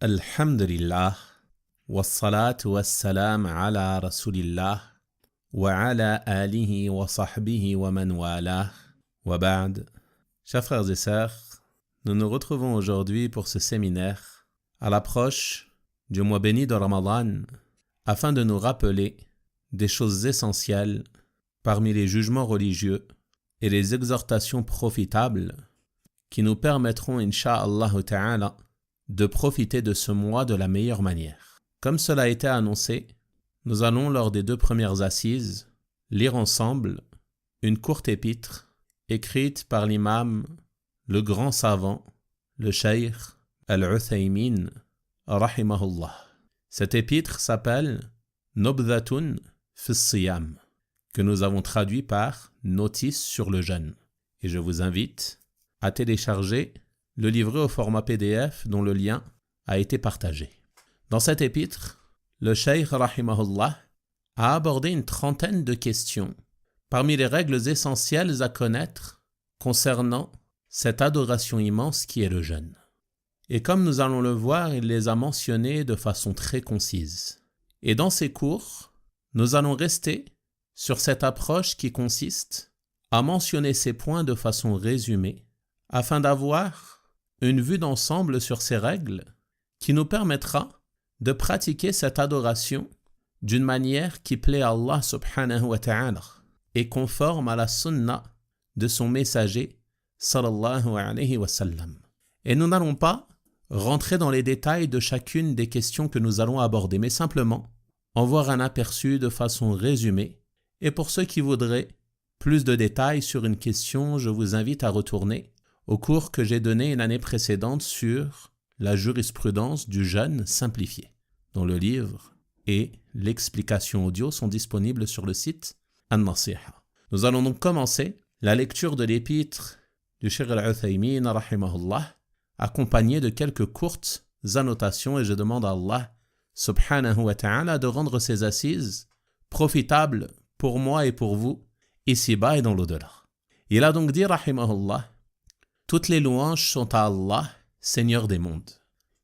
Alhamdulillah, wassalatu wassalam ala rasulillah, wa ala alihi wa sahbihi wa man walah, wa ba'd. Chers frères et sœurs, nous nous retrouvons aujourd'hui pour ce séminaire à l'approche du mois béni de Ramadan afin de nous rappeler des choses essentielles parmi les jugements religieux et les exhortations profitables qui nous permettront, incha'Allah ta'ala, de profiter de ce mois de la meilleure manière. Comme cela a été annoncé, nous allons, lors des 2 premières assises, lire ensemble une courte épître écrite par l'imam, le grand savant, le cheikh Al-Uthaymin, rahimahullah. Cette épître s'appelle Nubdhatun fi s-siyam, que nous avons traduit par Notice sur le jeûne. Et je vous invite à télécharger le livret au format PDF dont le lien a été partagé. Dans cette épître, le cheikh rahimahullah a abordé une trentaine de questions parmi les règles essentielles à connaître concernant cette adoration immense qui est le jeûne. Et comme nous allons le voir, il les a mentionnées de façon très concise. Et dans ces cours, nous allons rester sur cette approche qui consiste à mentionner ces points de façon résumée afin d'avoir une vue d'ensemble sur ces règles qui nous permettra de pratiquer cette adoration d'une manière qui plaît à Allah subhanahu wa ta'ala et conforme à la sunna de son messager sallallahu alayhi wa sallam. Et nous n'allons pas rentrer dans les détails de chacune des questions que nous allons aborder, mais simplement en voir un aperçu de façon résumée. Et pour ceux qui voudraient plus de détails sur une question, je vous invite à retourner au cours que j'ai donné une année précédente sur la jurisprudence du jeûne simplifié, dont le livre et l'explication audio sont disponibles sur le site An-Nasiha. Nous allons donc commencer la lecture de l'épître du Cheikh Al-Uthaymin, rahimahullah, accompagnée de quelques courtes annotations, et je demande à Allah subhanahu wa ta'ala de rendre ces assises profitables pour moi et pour vous, ici-bas et dans l'au-delà. Il a donc dit, rahimahullah, « Toutes les louanges sont à Allah, Seigneur des mondes.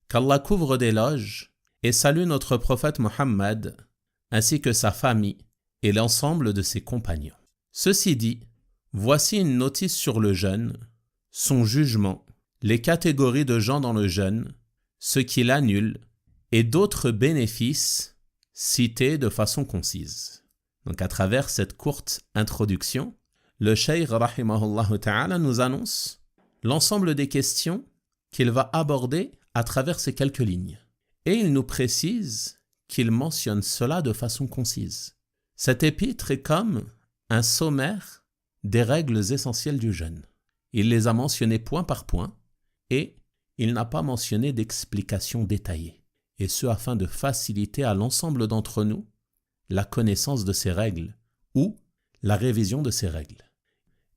Qu'Allah couvre d'éloges et salue notre prophète Muhammad, ainsi que sa famille et l'ensemble de ses compagnons. Ceci dit, voici une notice sur le jeûne, son jugement, les catégories de gens dans le jeûne, ce qui l'annule et d'autres bénéfices cités de façon concise. » Donc à travers cette courte introduction, le cheikh rahimahullah ta'ala nous annonce l'ensemble des questions qu'il va aborder à travers ces quelques lignes. Et il nous précise qu'il mentionne cela de façon concise. Cet épître est comme un sommaire des règles essentielles du jeûne. Il les a mentionnées point par point et il n'a pas mentionné d'explication détaillée. Et ce afin de faciliter à l'ensemble d'entre nous la connaissance de ces règles ou la révision de ces règles.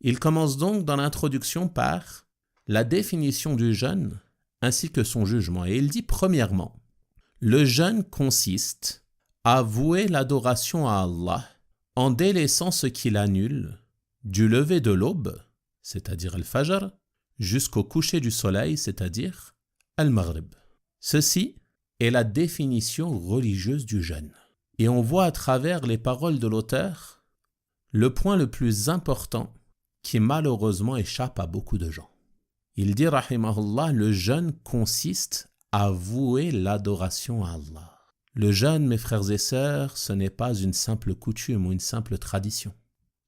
Il commence donc dans l'introduction par la définition du jeûne ainsi que son jugement. Et il dit premièrement, le jeûne consiste à vouer l'adoration à Allah en délaissant ce qui l'annule du lever de l'aube, c'est-à-dire al-fajr, jusqu'au coucher du soleil, c'est-à-dire al-maghrib. Ceci est la définition religieuse du jeûne. Et on voit à travers les paroles de l'auteur le point le plus important qui malheureusement échappe à beaucoup de gens. Il dit, rahimahullah, le jeûne consiste à vouer l'adoration à Allah. Le jeûne, mes frères et sœurs, ce n'est pas une simple coutume ou une simple tradition.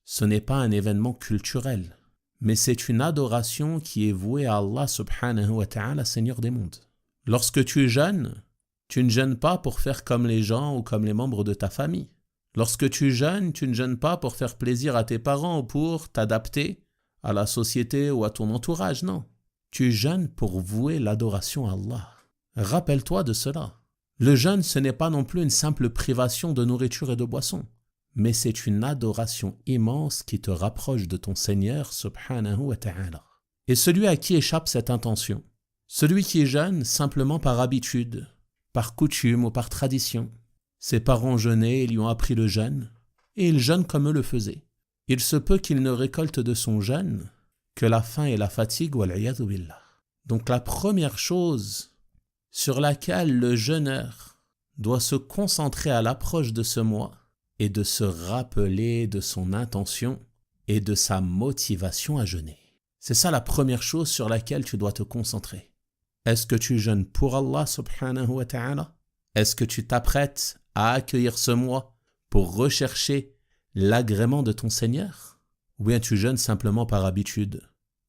Ce n'est pas un événement culturel, mais c'est une adoration qui est vouée à Allah subhanahu wa ta'ala, Seigneur des mondes. Lorsque tu jeûnes, tu ne jeûnes pas pour faire comme les gens ou comme les membres de ta famille. Lorsque tu jeûnes, tu ne jeûnes pas pour faire plaisir à tes parents ou pour t'adapter à la société ou à ton entourage, non. Tu jeûnes pour vouer l'adoration à Allah. Rappelle-toi de cela. Le jeûne, ce n'est pas non plus une simple privation de nourriture et de boisson, mais c'est une adoration immense qui te rapproche de ton Seigneur subhanahu wa ta'ala. Et celui à qui échappe cette intention, celui qui jeûne simplement par habitude, par coutume ou par tradition, ses parents jeûnaient et lui ont appris le jeûne, et il jeûne comme eux le faisaient. Il se peut qu'il ne récolte de son jeûne que la faim et la fatigue, wal-'iyadhu billah. Donc la première chose sur laquelle le jeûneur doit se concentrer à l'approche de ce mois et de se rappeler de son intention et de sa motivation à jeûner. C'est ça la première chose sur laquelle tu dois te concentrer. Est-ce que tu jeûnes pour Allah subhanahu wa ta'ala? Est-ce que tu t'apprêtes à accueillir ce mois pour rechercher l'agrément de ton Seigneur? Ou bien tu jeûnes simplement par habitude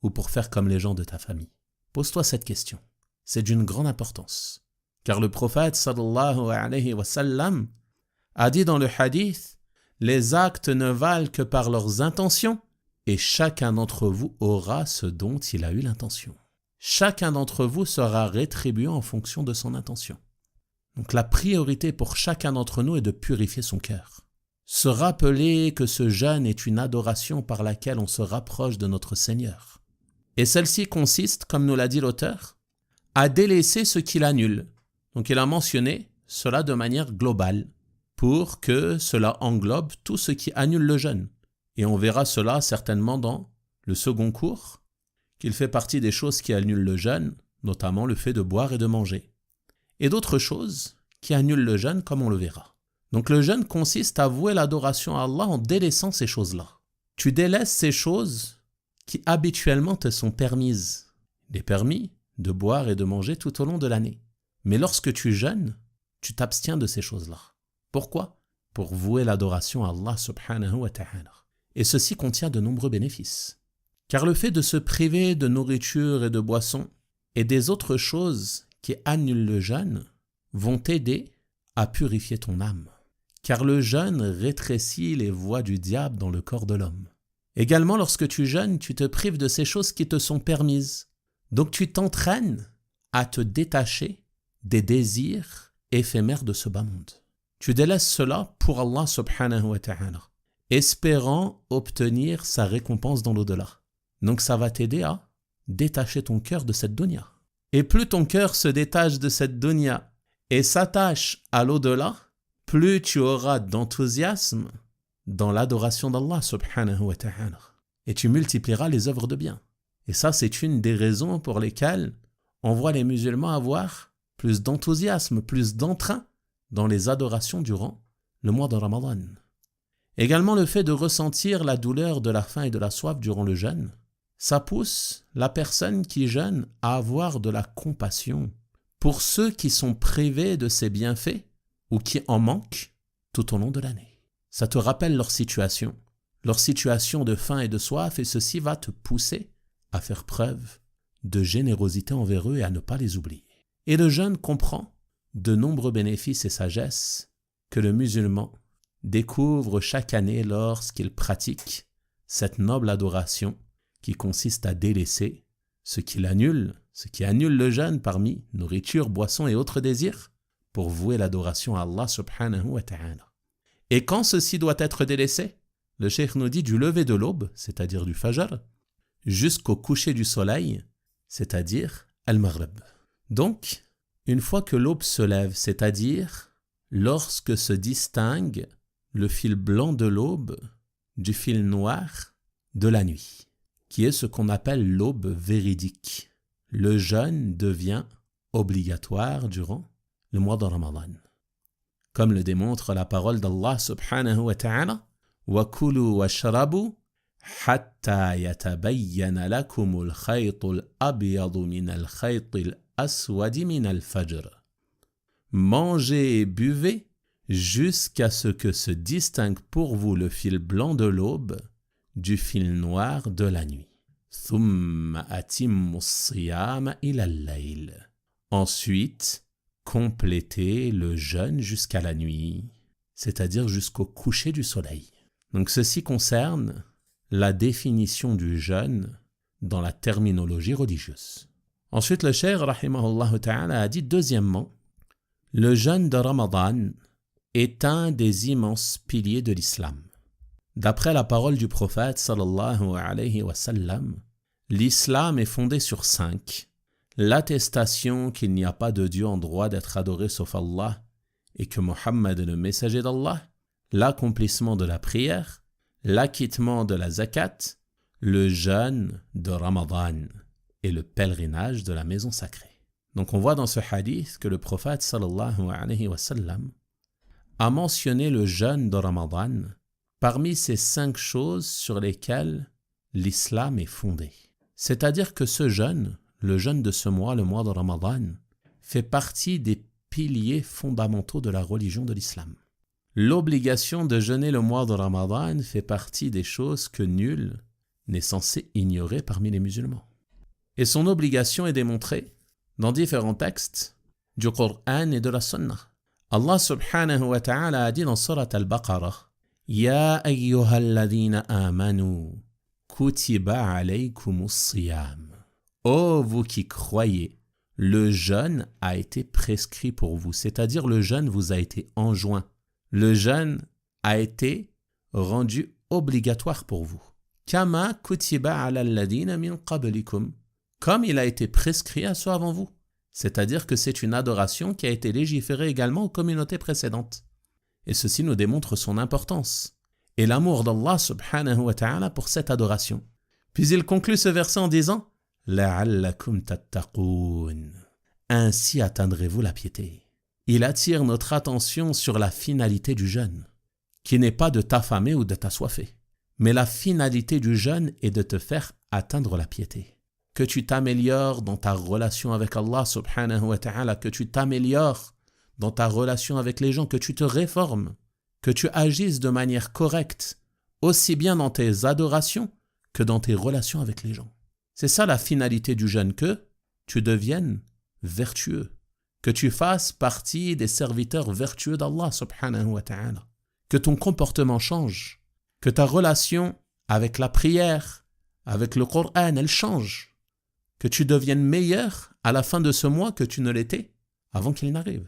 ou pour faire comme les gens de ta famille? Pose-toi cette question. C'est d'une grande importance. Car le prophète sallallahu alayhi wa sallam a dit dans le hadith « Les actes ne valent que par leurs intentions et chacun d'entre vous aura ce dont il a eu l'intention. » Chacun d'entre vous sera rétribué en fonction de son intention. Donc la priorité pour chacun d'entre nous est de purifier son cœur. Se rappeler que ce jeûne est une adoration par laquelle on se rapproche de notre Seigneur. Et celle-ci consiste, comme nous l'a dit l'auteur, à délaisser ce qui l'annule. Donc il a mentionné cela de manière globale pour que cela englobe tout ce qui annule le jeûne. Et on verra cela certainement dans le second cours, qu'il fait partie des choses qui annulent le jeûne, notamment le fait de boire et de manger. Et d'autres choses qui annulent le jeûne, comme on le verra. Donc le jeûne consiste à vouer l'adoration à Allah en délaissant ces choses-là. Tu délaisses ces choses qui habituellement te sont permises. Les permis de boire et de manger tout au long de l'année. Mais lorsque tu jeûnes, tu t'abstiens de ces choses-là. Pourquoi? Pour vouer l'adoration à Allah subhanahu wa ta'ala. Et ceci contient de nombreux bénéfices. Car le fait de se priver de nourriture et de boissons et des autres choses qui annulent le jeûne vont t'aider à purifier ton âme. Car le jeûne rétrécit les voies du diable dans le corps de l'homme. Également, lorsque tu jeûnes, tu te prives de ces choses qui te sont permises. Donc tu t'entraînes à te détacher des désirs éphémères de ce bas monde. Tu délaisses cela pour Allah subhanahu wa ta'ala, espérant obtenir sa récompense dans l'au-delà. Donc ça va t'aider à détacher ton cœur de cette dunya. Et plus ton cœur se détache de cette dunya et s'attache à l'au-delà, plus tu auras d'enthousiasme dans l'adoration d'Allah subhanahu wa ta'ala. Et tu multiplieras les œuvres de bien. Et ça, c'est une des raisons pour lesquelles on voit les musulmans avoir plus d'enthousiasme, plus d'entrain dans les adorations durant le mois de Ramadan. Également, le fait de ressentir la douleur de la faim et de la soif durant le jeûne, ça pousse la personne qui jeûne à avoir de la compassion pour ceux qui sont privés de ces bienfaits ou qui en manquent tout au long de l'année. Ça te rappelle leur situation de faim et de soif, et ceci va te pousser à faire preuve de générosité envers eux et à ne pas les oublier. Et le jeûne comprend de nombreux bénéfices et sagesses que le musulman découvre chaque année lorsqu'il pratique cette noble adoration qui consiste à délaisser ce qui annule le jeûne parmi nourriture, boisson et autres désirs pour vouer l'adoration à Allah subhanahu wa ta'ala. Et quand ceci doit être délaissé, le cheikh nous dit du lever de l'aube, c'est-à-dire du fajr, jusqu'au coucher du soleil, c'est-à-dire al-maghrib. Donc, une fois que l'aube se lève, c'est-à-dire lorsque se distingue le fil blanc de l'aube du fil noir de la nuit, qui est ce qu'on appelle l'aube véridique. Le jeûne devient obligatoire durant le mois de Ramadan. Comme le démontre la parole d'Allah subhanahu wa ta'ala, وَكُلُوا وَاشْرَبُوا حَتَّى يَتَبَيَّنَ لَكُمُ الْخَيْطُ الْأَبْيَضُ مِنَ الْخَيْطِ الْأَسْوَدِ مِنَ الْفَجْرِ. Mangez et buvez jusqu'à ce que se distingue pour vous le fil blanc de l'aube du fil noir de la nuit. ثُمَّ أَتِمُّوا الصِّيَامَ إِلَى اللَّيْلِ. Ensuite, complétez le jeûne jusqu'à la nuit, c'est-à-dire jusqu'au coucher du soleil. Donc ceci concerne la définition du jeûne dans la terminologie religieuse. Ensuite, le cheikh rahimahullah ta'ala a dit deuxièmement, le jeûne de Ramadan est un des immenses piliers de l'islam. D'après la parole du prophète sallallahu alayhi wa sallam, l'islam est fondé sur 5. L'attestation qu'il n'y a pas de Dieu en droit d'être adoré sauf Allah et que Mohammed est le messager d'Allah, l'accomplissement de la prière, l'acquittement de la zakat, le jeûne de Ramadan et le pèlerinage de la maison sacrée. Donc on voit dans ce hadith que le prophète sallallahu alayhi wa sallam a mentionné le jeûne de Ramadan parmi ces 5 choses sur lesquelles l'islam est fondé. C'est-à-dire que ce jeûne, le jeûne de ce mois, le mois de Ramadan, fait partie des piliers fondamentaux de la religion de l'islam. L'obligation de jeûner le mois de Ramadan fait partie des choses que nul n'est censé ignorer parmi les musulmans. Et son obligation est démontrée dans différents textes du Coran et de la Sunna. Allah subhanahu wa ta'ala a dit dans Surat al-Baqarah « Ya ayyuhalladhina amanu, kutiba alaykumus siyam » Ô vous qui croyez, le jeûne a été prescrit pour vous, c'est-à-dire le jeûne vous a été enjoint. Le jeûne a été rendu obligatoire pour vous. Kama kutiba ala alladhina min qablikum, comme il a été prescrit à ceux avant vous. C'est-à-dire que c'est une adoration qui a été légiférée également aux communautés précédentes. Et ceci nous démontre son importance et l'amour d'Allah subhanahu wa ta'ala pour cette adoration. Puis il conclut ce verset en disant « La'allakum tattaqoun » Ainsi atteindrez-vous la piété. Il attire notre attention sur la finalité du jeûne, qui n'est pas de t'affamer ou de t'assoiffer, mais la finalité du jeûne est de te faire atteindre la piété. Que tu t'améliores dans ta relation avec Allah subhanahu wa ta'ala, que tu t'améliores dans ta relation avec les gens, que tu te réformes, que tu agisses de manière correcte, aussi bien dans tes adorations que dans tes relations avec les gens. C'est ça la finalité du jeûne, que tu deviennes vertueux, que tu fasses partie des serviteurs vertueux d'Allah subhanahu wa ta'ala, que ton comportement change, que ta relation avec la prière, avec le Coran, elle change, que tu deviennes meilleur à la fin de ce mois que tu ne l'étais avant qu'il n'arrive.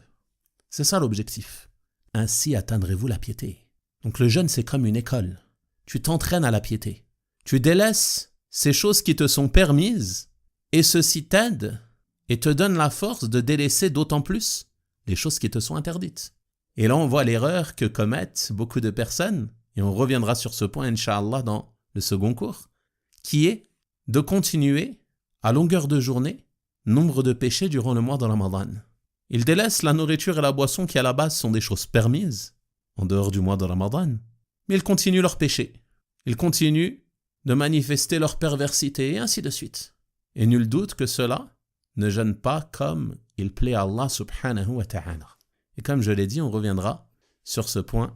C'est ça l'objectif. Ainsi atteindrez-vous la piété. Donc le jeûne, c'est comme une école. Tu t'entraînes à la piété. Tu délaisses ces choses qui te sont permises et ceci t'aide et te donne la force de délaisser d'autant plus les choses qui te sont interdites. Et là, on voit l'erreur que commettent beaucoup de personnes, et on reviendra sur ce point, Inch'Allah, dans le second cours, qui est de continuer à longueur de journée, nombre de péchés durant le mois de Ramadan. Ils délaissent la nourriture et la boisson qui à la base sont des choses permises, en dehors du mois de Ramadan, mais ils continuent leurs péchés. Ils continuent de manifester leur perversité et ainsi de suite. Et nul doute que cela ne jeûne pas comme il plaît à Allah subhanahu wa ta'ala. Et comme je l'ai dit, on reviendra sur ce point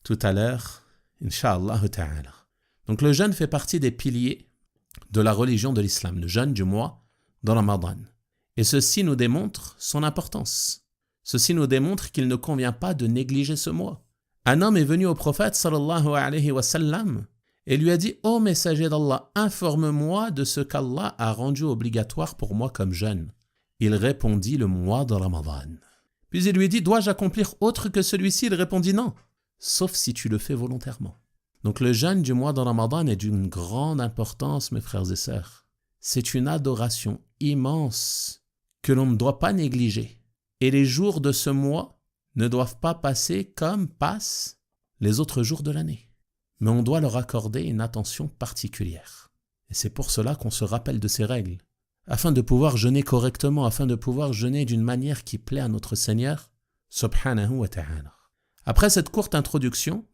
tout à l'heure, Inch'Allah ta'ala. Donc le jeûne fait partie des piliers de la religion de l'islam, le jeûne du mois de Ramadan. Et ceci nous démontre son importance. Ceci nous démontre qu'il ne convient pas de négliger ce mois. Un homme est venu au prophète sallallahu alayhi wa sallam et lui a dit « Ô messager d'Allah, informe-moi de ce qu'Allah a rendu obligatoire pour moi comme jeûne. » Il répondit « Le mois de Ramadan. » Puis il lui dit « Dois-je accomplir autre que celui-ci » Il répondit « Non, sauf si tu le fais volontairement. » Donc le jeûne du mois de Ramadan est d'une grande importance, mes frères et sœurs. C'est une adoration immense que l'on ne doit pas négliger. Et les jours de ce mois ne doivent pas passer comme passent les autres jours de l'année. Mais on doit leur accorder une attention particulière. Et c'est pour cela qu'on se rappelle de ces règles, afin de pouvoir jeûner correctement, afin de pouvoir jeûner d'une manière qui plaît à notre Seigneur, subhanahu wa ta'ala. Après cette courte introduction,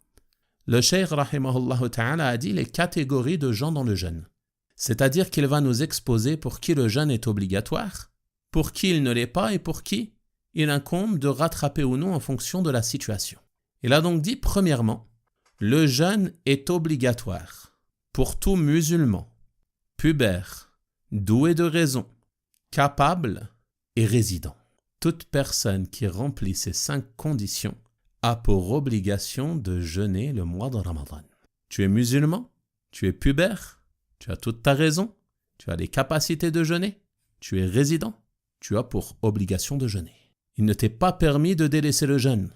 le cheikh rahimahullah ta'ala a dit les catégories de gens dans le jeûne. C'est-à-dire qu'il va nous exposer pour qui le jeûne est obligatoire, pour qui il ne l'est pas et pour qui il incombe de rattraper ou non en fonction de la situation. Il a donc dit premièrement, le jeûne est obligatoire pour tout musulman, pubère, doué de raison, capable et résident. Toute personne qui remplit ces 5 conditions a pour obligation de jeûner le mois de Ramadan. Tu es musulman, tu es pubère, tu as toute ta raison, tu as les capacités de jeûner, tu es résident, tu as pour obligation de jeûner. Il ne t'est pas permis de délaisser le jeûne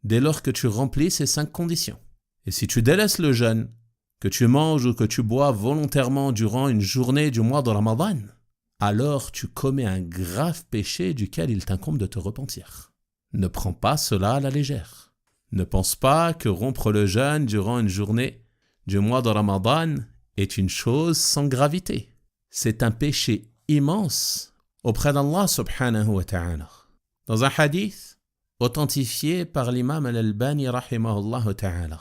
dès lors que tu remplis ces 5 conditions. Et si tu délaisses le jeûne, que tu manges ou que tu bois volontairement durant une journée du mois de Ramadan, alors tu commets un grave péché duquel il t'incombe de te repentir. Ne prends pas cela à la légère. Ne pense pas que rompre le jeûne durant une journée du mois de Ramadan est une chose sans gravité. C'est un péché immense auprès d'Allah subhanahu wa ta'ala. Dans un hadith authentifié par l'imam al-Albani rahimahullah ta'ala,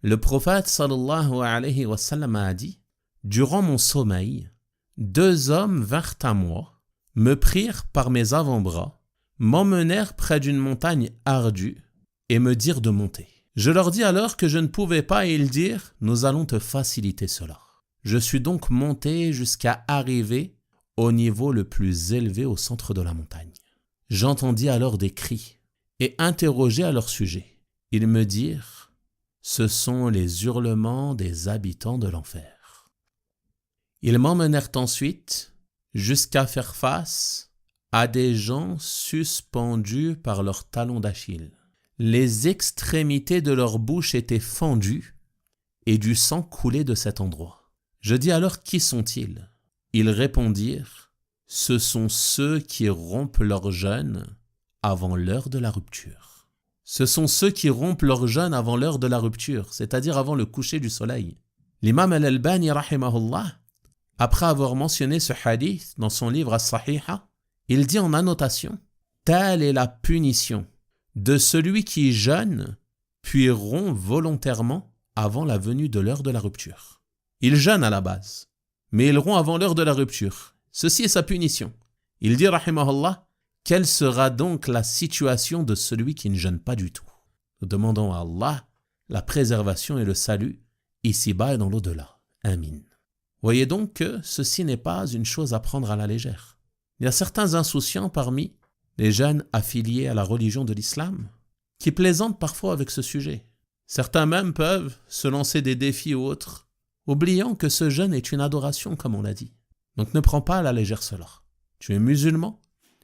le prophète sallallahu alayhi wa sallam a dit: durant mon sommeil, 2 hommes vinrent à moi, me prirent par mes avant-bras, m'emmenèrent près d'une montagne ardue et me dirent de monter. Je leur dis alors que je ne pouvais pas et ils dirent: nous allons te faciliter cela. Je suis donc monté jusqu'à arriver au niveau le plus élevé au centre de la montagne. J'entendis alors des cris et interrogeai à leur sujet. Ils me dirent: ce sont les hurlements des habitants de l'enfer. Ils m'emmenèrent ensuite jusqu'à faire face à des gens suspendus par leurs talons d'Achille. Les extrémités de leur bouche étaient fendues et du sang coulait de cet endroit. Je dis alors: qui sont-ils? Ils répondirent: ce sont ceux qui rompent leur jeûne avant l'heure de la rupture. Ce sont ceux qui rompent leur jeûne avant l'heure de la rupture, c'est-à-dire avant le coucher du soleil. L'imam al-Albani rahimahullah, après avoir mentionné ce hadith dans son livre As-Sahiha, il dit en annotation: telle est la punition de celui qui jeûne puis rompt volontairement avant la venue de l'heure de la rupture. Il jeûne à la base, mais il rompt avant l'heure de la rupture. Ceci est sa punition. Il dit rahimahullah: quelle sera donc la situation de celui qui ne jeûne pas du tout? Nous demandons à Allah la préservation et le salut ici-bas et dans l'au-delà. Amin. Voyez donc que ceci n'est pas une chose à prendre à la légère. Il y a certains insouciants parmi les jeunes affiliés à la religion de l'islam qui plaisantent parfois avec ce sujet. Certains même peuvent se lancer des défis ou autres, oubliant que ce jeûne est une adoration, comme on l'a dit. Donc ne prends pas à la légère cela. Tu es musulman,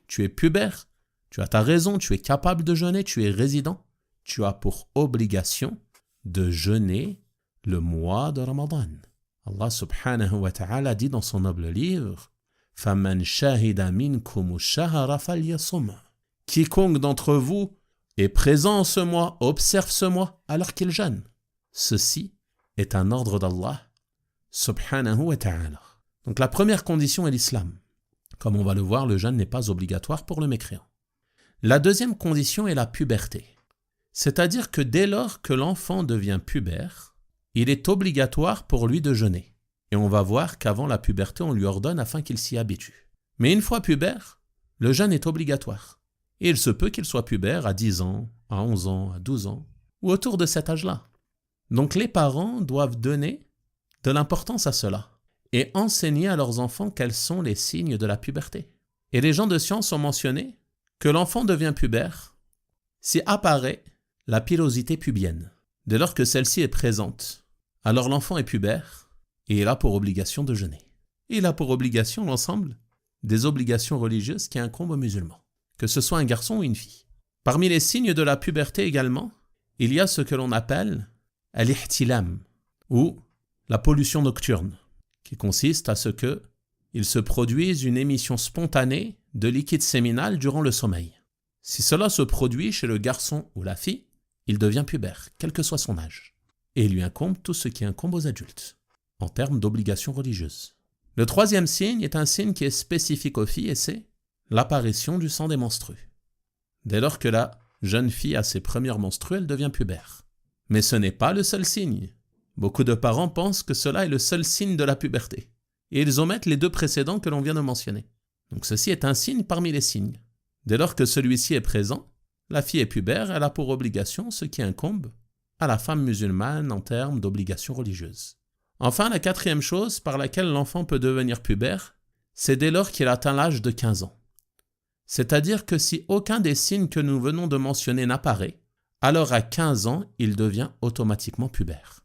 tu es pubère, tu as ta raison, tu es capable de jeûner, tu es résident. Tu as pour obligation de jeûner le mois de Ramadan. Allah subhanahu wa ta'ala dit dans son noble livre: فَمَنْ شَهِدَ مِنْكُمُ الشَّهْرَ فَلْيَصُمْهُ. Quiconque d'entre vous est présent en ce mois, observe ce mois alors qu'il jeûne. Ceci est un ordre d'Allah subhanahu wa ta'ala. Donc la première condition est l'islam. Comme on va le voir, le jeûne n'est pas obligatoire pour le mécréant. La deuxième condition est la puberté. C'est-à-dire que dès lors que l'enfant devient pubère, il est obligatoire pour lui de jeûner. Et on va voir qu'avant la puberté, on lui ordonne afin qu'il s'y habitue. Mais une fois pubère, le jeûne est obligatoire. Et il se peut qu'il soit pubère à 10 ans, à 11 ans, à 12 ans, ou autour de cet âge-là. Donc les parents doivent donner de l'importance à cela et enseigner à leurs enfants quels sont les signes de la puberté. Et les gens de science ont mentionné que l'enfant devient pubère si apparaît la pilosité pubienne. Dès lors que celle-ci est présente, alors l'enfant est pubère et il a pour obligation de jeûner. Il a pour obligation l'ensemble des obligations religieuses qui incombent aux musulmans, que ce soit un garçon ou une fille. Parmi les signes de la puberté également, il y a ce que l'on appelle al-ihtilam, ou la pollution nocturne, qui consiste à ce qu'il se produise une émission spontanée de liquide séminal durant le sommeil. Si cela se produit chez le garçon ou la fille, il devient pubère, quel que soit son âge. Et il lui incombe tout ce qui incombe aux adultes, en termes d'obligations religieuses. Le troisième signe est un signe qui est spécifique aux filles et c'est l'apparition du sang des menstrues. Dès lors que la jeune fille a ses premières menstrues, elle devient pubère. Mais ce n'est pas le seul signe. Beaucoup de parents pensent que cela est le seul signe de la puberté. Et ils omettent les 2 précédents que l'on vient de mentionner. Donc ceci est un signe parmi les signes. Dès lors que celui-ci est présent, la fille est pubère, elle a pour obligation ce qui incombe à la femme musulmane en termes d'obligations religieuses. Enfin, la 4e chose par laquelle l'enfant peut devenir pubère, c'est dès lors qu'il atteint l'âge de 15 ans. C'est-à-dire que si aucun des signes que nous venons de mentionner n'apparaît, alors à 15 ans, il devient automatiquement pubère.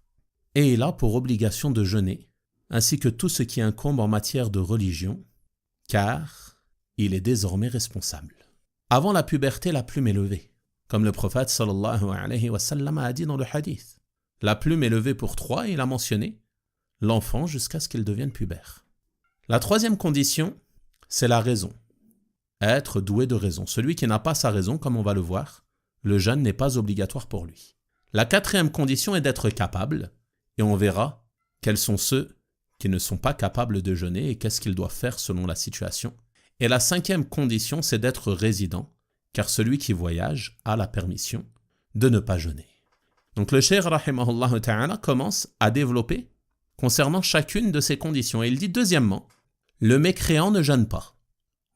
Et il a pour obligation de jeûner, ainsi que tout ce qui incombe en matière de religion, car il est désormais responsable. Avant la puberté, la plume est levée, comme le prophète sallallahu alayhi wa sallam a dit dans le hadith. La plume est levée pour 3 et il a mentionné l'enfant jusqu'à ce qu'il devienne pubère. La 3e condition, c'est la raison. Être doué de raison. Celui qui n'a pas sa raison, comme on va le voir, le jeûne n'est pas obligatoire pour lui. La 4e condition est d'être capable, et on verra quels sont ceux qui ne sont pas capables de jeûner et qu'est-ce qu'ils doivent faire selon la situation. Et la cinquième condition, c'est d'être résident, car celui qui voyage a la permission de ne pas jeûner. Donc le cheikh rahimahullah ta'ala commence à développer concernant chacune de ces conditions. Et il dit deuxièmement, le mécréant ne jeûne pas.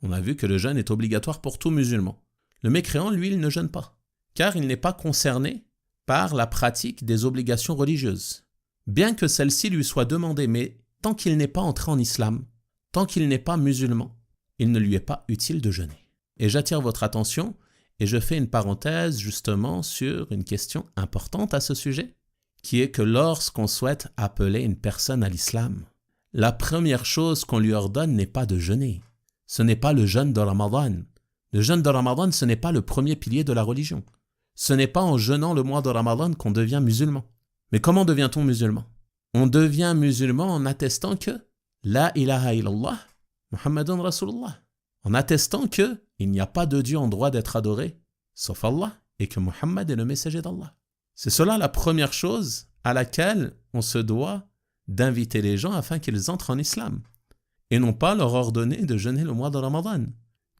On a vu que le jeûne est obligatoire pour tout musulman. Le mécréant, lui, il ne jeûne pas, car il n'est pas concerné par la pratique des obligations religieuses. Bien que celle-ci lui soit demandée, mais tant qu'il n'est pas entré en islam, tant qu'il n'est pas musulman, il ne lui est pas utile de jeûner. Et j'attire votre attention, et je fais une parenthèse justement sur une question importante à ce sujet, qui est que lorsqu'on souhaite appeler une personne à l'islam, la première chose qu'on lui ordonne n'est pas de jeûner. Ce n'est pas le jeûne de Ramadan. Le jeûne de Ramadan, ce n'est pas le premier pilier de la religion. Ce n'est pas en jeûnant le mois de Ramadan qu'on devient musulman. Mais comment devient-on musulman? On devient musulman en attestant que La ilaha illallah, Muhammadun Rasulullah. En attestant qu'il n'y a pas de Dieu en droit d'être adoré, sauf Allah, et que Muhammad est le messager d'Allah. C'est cela la première chose à laquelle on se doit d'inviter les gens afin qu'ils entrent en islam. Et non pas leur ordonner de jeûner le mois de Ramadan,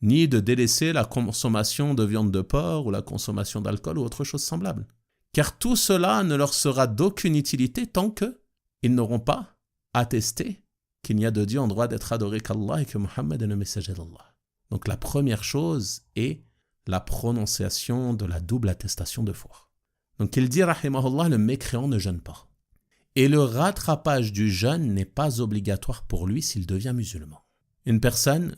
ni de délaisser la consommation de viande de porc ou la consommation d'alcool ou autre chose semblable. Car tout cela ne leur sera d'aucune utilité tant qu'ils n'auront pas attesté qu'il n'y a de Dieu en droit d'être adoré qu'Allah et que Muhammad est le messager d'Allah. Donc la première chose est la prononciation de la double attestation de foi. Donc il dit, rahimahullah, le mécréant ne jeûne pas. Et le rattrapage du jeûne n'est pas obligatoire pour lui s'il devient musulman. Une personne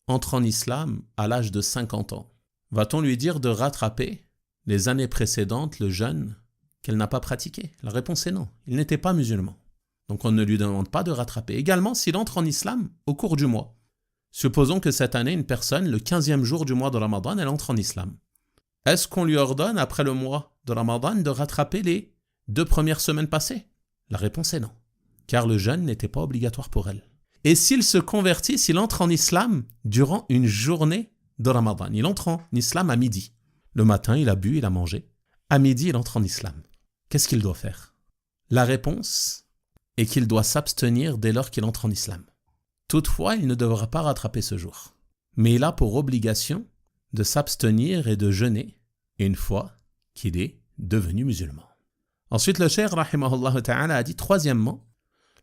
entre en islam à l'âge de 50 ans. Va-t-on lui dire de rattraper les années précédentes le jeûne qu'elle n'a pas pratiqué? La réponse est non. Il n'était pas musulman. Donc on ne lui demande pas de rattraper. Également, s'il entre en islam au cours du mois. Supposons que cette année, une personne, le 15e jour du mois de Ramadan, elle entre en islam. Est-ce qu'on lui ordonne, après le mois de Ramadan, de rattraper les 2 premières semaines passées? La réponse est non, car le jeûne n'était pas obligatoire pour elle. Et s'il se convertit, s'il entre en islam durant une journée de Ramadan, il entre en islam à midi. Le matin, il a bu, il a mangé. À midi, il entre en islam. Qu'est-ce qu'il doit faire? La réponse est qu'il doit s'abstenir dès lors qu'il entre en islam. Toutefois, il ne devra pas rattraper ce jour. Mais il a pour obligation de s'abstenir et de jeûner une fois qu'il est devenu musulman. Ensuite, le cheikh, rahimahullah ta'ala, a dit, troisièmement,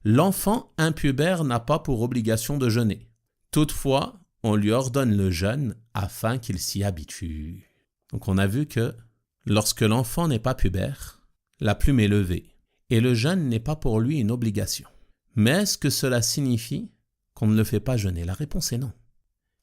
l'enfant impubère n'a pas pour obligation de jeûner. Toutefois, on lui ordonne le jeûne afin qu'il s'y habitue. Donc on a vu que lorsque l'enfant n'est pas pubère, la plume est levée et le jeûne n'est pas pour lui une obligation. Mais est-ce que cela signifie qu'on ne le fait pas jeûner? La réponse est non.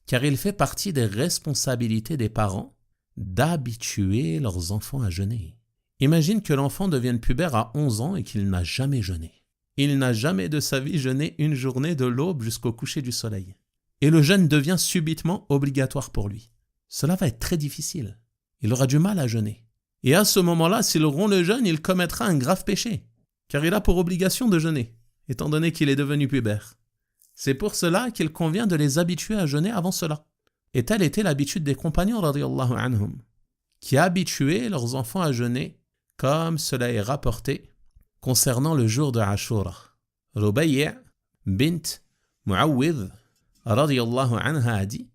Car il fait partie des responsabilités des parents d'habituer leurs enfants à jeûner. Imagine que l'enfant devienne pubère à 11 ans et qu'il n'a jamais jeûné. Il n'a jamais de sa vie jeûné une journée de l'aube jusqu'au coucher du soleil. Et le jeûne devient subitement obligatoire pour lui. Cela va être très difficile. Il aura du mal à jeûner. Et à ce moment-là, s'il rompt le jeûne, il commettra un grave péché. Car il a pour obligation de jeûner, étant donné qu'il est devenu pubère. C'est pour cela qu'il convient de les habituer à jeûner avant cela. Et telle était l'habitude des compagnons, radiyallahu anhum, qui habituaient leurs enfants à jeûner, comme cela est rapporté concernant le jour de Ashura. Rubayy' bint Mu'awwidh, radiyallahu anha, a dit,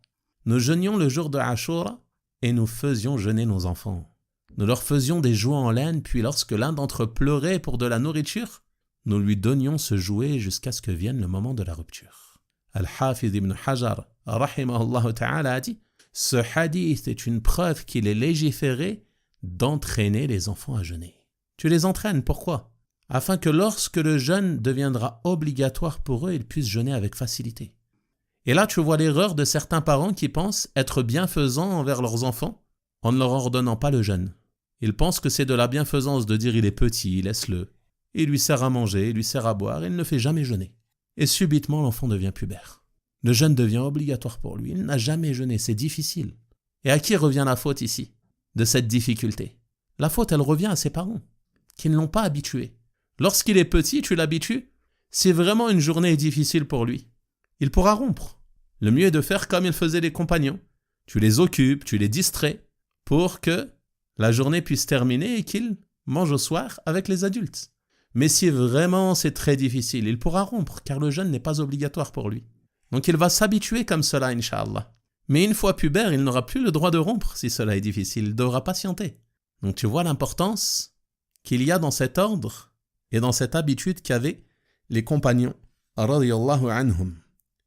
nous jeûnions le jour de Ashura et nous faisions jeûner nos enfants. Nous leur faisions des jouets en laine, puis lorsque l'un d'entre eux pleurait pour de la nourriture, nous lui donnions ce jouet jusqu'à ce que vienne le moment de la rupture. Al-Hafiz ibn Hajar, rahimahullah ta'ala, a dit, ce hadith est une preuve qu'il est légiféré d'entraîner les enfants à jeûner. Tu les entraînes, pourquoi? Afin que lorsque le jeûne deviendra obligatoire pour eux, ils puissent jeûner avec facilité. Et là, tu vois l'erreur de certains parents qui pensent être bienfaisants envers leurs enfants en ne leur ordonnant pas le jeûne. Ils pensent que c'est de la bienfaisance de dire il est petit, laisse-le. Il lui sert à manger, il lui sert à boire, et il ne fait jamais jeûner. Et subitement, l'enfant devient pubère. Le jeûne devient obligatoire pour lui. Il n'a jamais jeûné, c'est difficile. Et à qui revient la faute ici, de cette difficulté? La faute, elle revient à ses parents, qui ne l'ont pas habitué. Lorsqu'il est petit, tu l'habitues. Si vraiment une journée est difficile pour lui, il pourra rompre. Le mieux est de faire comme il faisait les compagnons. Tu les occupes, tu les distrais, pour que la journée puisse terminer et qu'il mange au soir avec les adultes. Mais si vraiment c'est très difficile, il pourra rompre, car le jeûne n'est pas obligatoire pour lui. Donc il va s'habituer comme cela, Inch'Allah. Mais une fois pubère, il n'aura plus le droit de rompre si cela est difficile. Il devra patienter. Donc tu vois l'importance qu'il y a dans cet ordre et dans cette habitude qu'avaient les compagnons, radiyallahu anhum.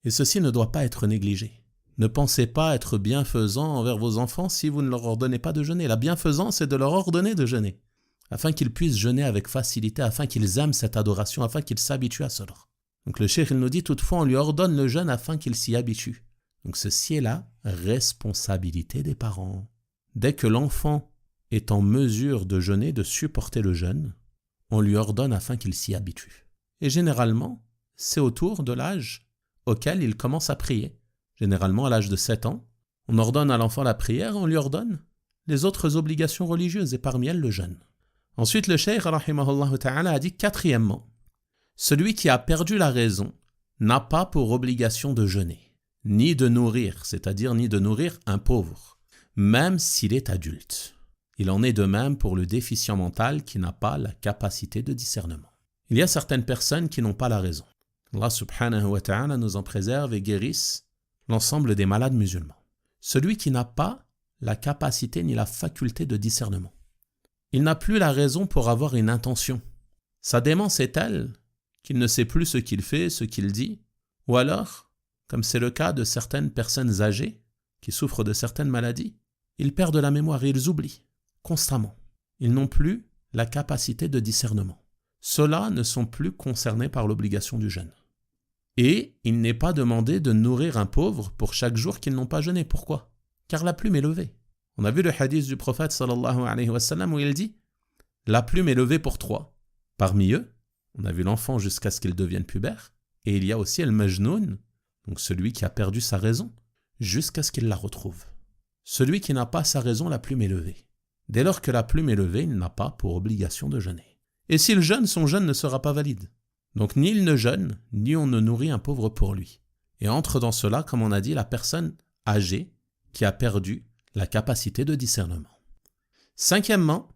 Et ceci ne doit pas être négligé. Ne pensez pas être bienfaisant envers vos enfants si vous ne leur ordonnez pas de jeûner. La bienfaisance, c'est de leur ordonner de jeûner, afin qu'ils puissent jeûner avec facilité, afin qu'ils aiment cette adoration, afin qu'ils s'habituent à cela. Donc le cheikh, il nous dit toutefois, on lui ordonne le jeûne afin qu'il s'y habitue. Donc ceci est la responsabilité des parents. Dès que l'enfant est en mesure de jeûner, de supporter le jeûne, on lui ordonne afin qu'il s'y habitue. Et généralement, c'est autour de l'âge auquel il commence à prier. Généralement, à l'âge de 7 ans, on ordonne à l'enfant la prière, on lui ordonne les autres obligations religieuses, et parmi elles le jeûne. Ensuite, le cheikh, rahimahullah ta'ala, a dit quatrièmement, celui qui a perdu la raison n'a pas pour obligation de jeûner, ni de nourrir, c'est-à-dire ni de nourrir un pauvre, même s'il est adulte. Il en est de même pour le déficient mental qui n'a pas la capacité de discernement. Il y a certaines personnes qui n'ont pas la raison. Allah subhanahu wa ta'ala nous en préserve et guérisse l'ensemble des malades musulmans. Celui qui n'a pas la capacité ni la faculté de discernement. Il n'a plus la raison pour avoir une intention. Sa démence est telle qu'il ne sait plus ce qu'il fait, ce qu'il dit, ou alors, comme c'est le cas de certaines personnes âgées qui souffrent de certaines maladies, ils perdent la mémoire et ils oublient constamment. Ils n'ont plus la capacité de discernement. Ceux-là ne sont plus concernés par l'obligation du jeûne. Et il n'est pas demandé de nourrir un pauvre pour chaque jour qu'ils n'ont pas jeûné. Pourquoi ? Car la plume est levée. On a vu le hadith du prophète sallallahu alayhi wa sallam où il dit « La plume est levée pour 3. Parmi eux, on a vu l'enfant jusqu'à ce qu'il devienne pubère, et il y a aussi el-majnoun, donc celui qui a perdu sa raison, jusqu'à ce qu'il la retrouve. Celui qui n'a pas sa raison, la plume est levée. Dès lors que la plume est levée, il n'a pas pour obligation de jeûner. Et s'il jeûne, son jeûne ne sera pas valide. Donc ni il ne jeûne, ni on ne nourrit un pauvre pour lui. Et entre dans cela, comme on a dit, la personne âgée qui a perdu la capacité de discernement. Cinquièmement,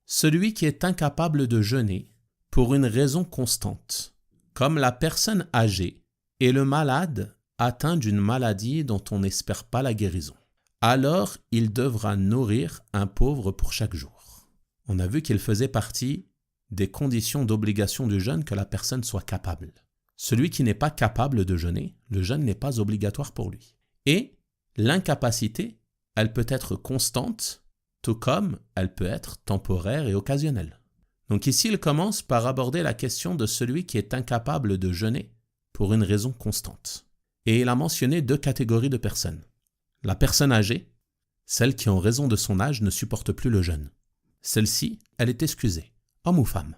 celui qui est incapable de jeûner pour une raison constante, comme la personne âgée et le malade atteint d'une maladie dont on n'espère pas la guérison. Alors il devra nourrir un pauvre pour chaque jour. On a vu qu'il faisait partie des conditions d'obligation du jeûne que la personne soit capable. Celui qui n'est pas capable de jeûner, le jeûne n'est pas obligatoire pour lui. Et l'incapacité, elle peut être constante, tout comme elle peut être temporaire et occasionnelle. Donc ici, il commence par aborder la question de celui qui est incapable de jeûner pour une raison constante. Et il a mentionné 2 catégories de personnes. La personne âgée, celle qui en raison de son âge ne supporte plus le jeûne. Celle-ci, elle est excusée, homme ou femme.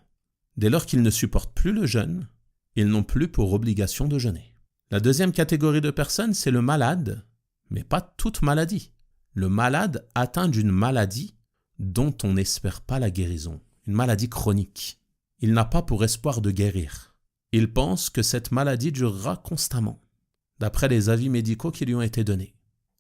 Dès lors qu'ils ne supportent plus le jeûne, ils n'ont plus pour obligation de jeûner. La deuxième catégorie de personnes, c'est le malade, mais pas toute maladie. Le malade atteint d'une maladie dont on n'espère pas la guérison, une maladie chronique. Il n'a pas pour espoir de guérir. Il pense que cette maladie durera constamment, d'après les avis médicaux qui lui ont été donnés.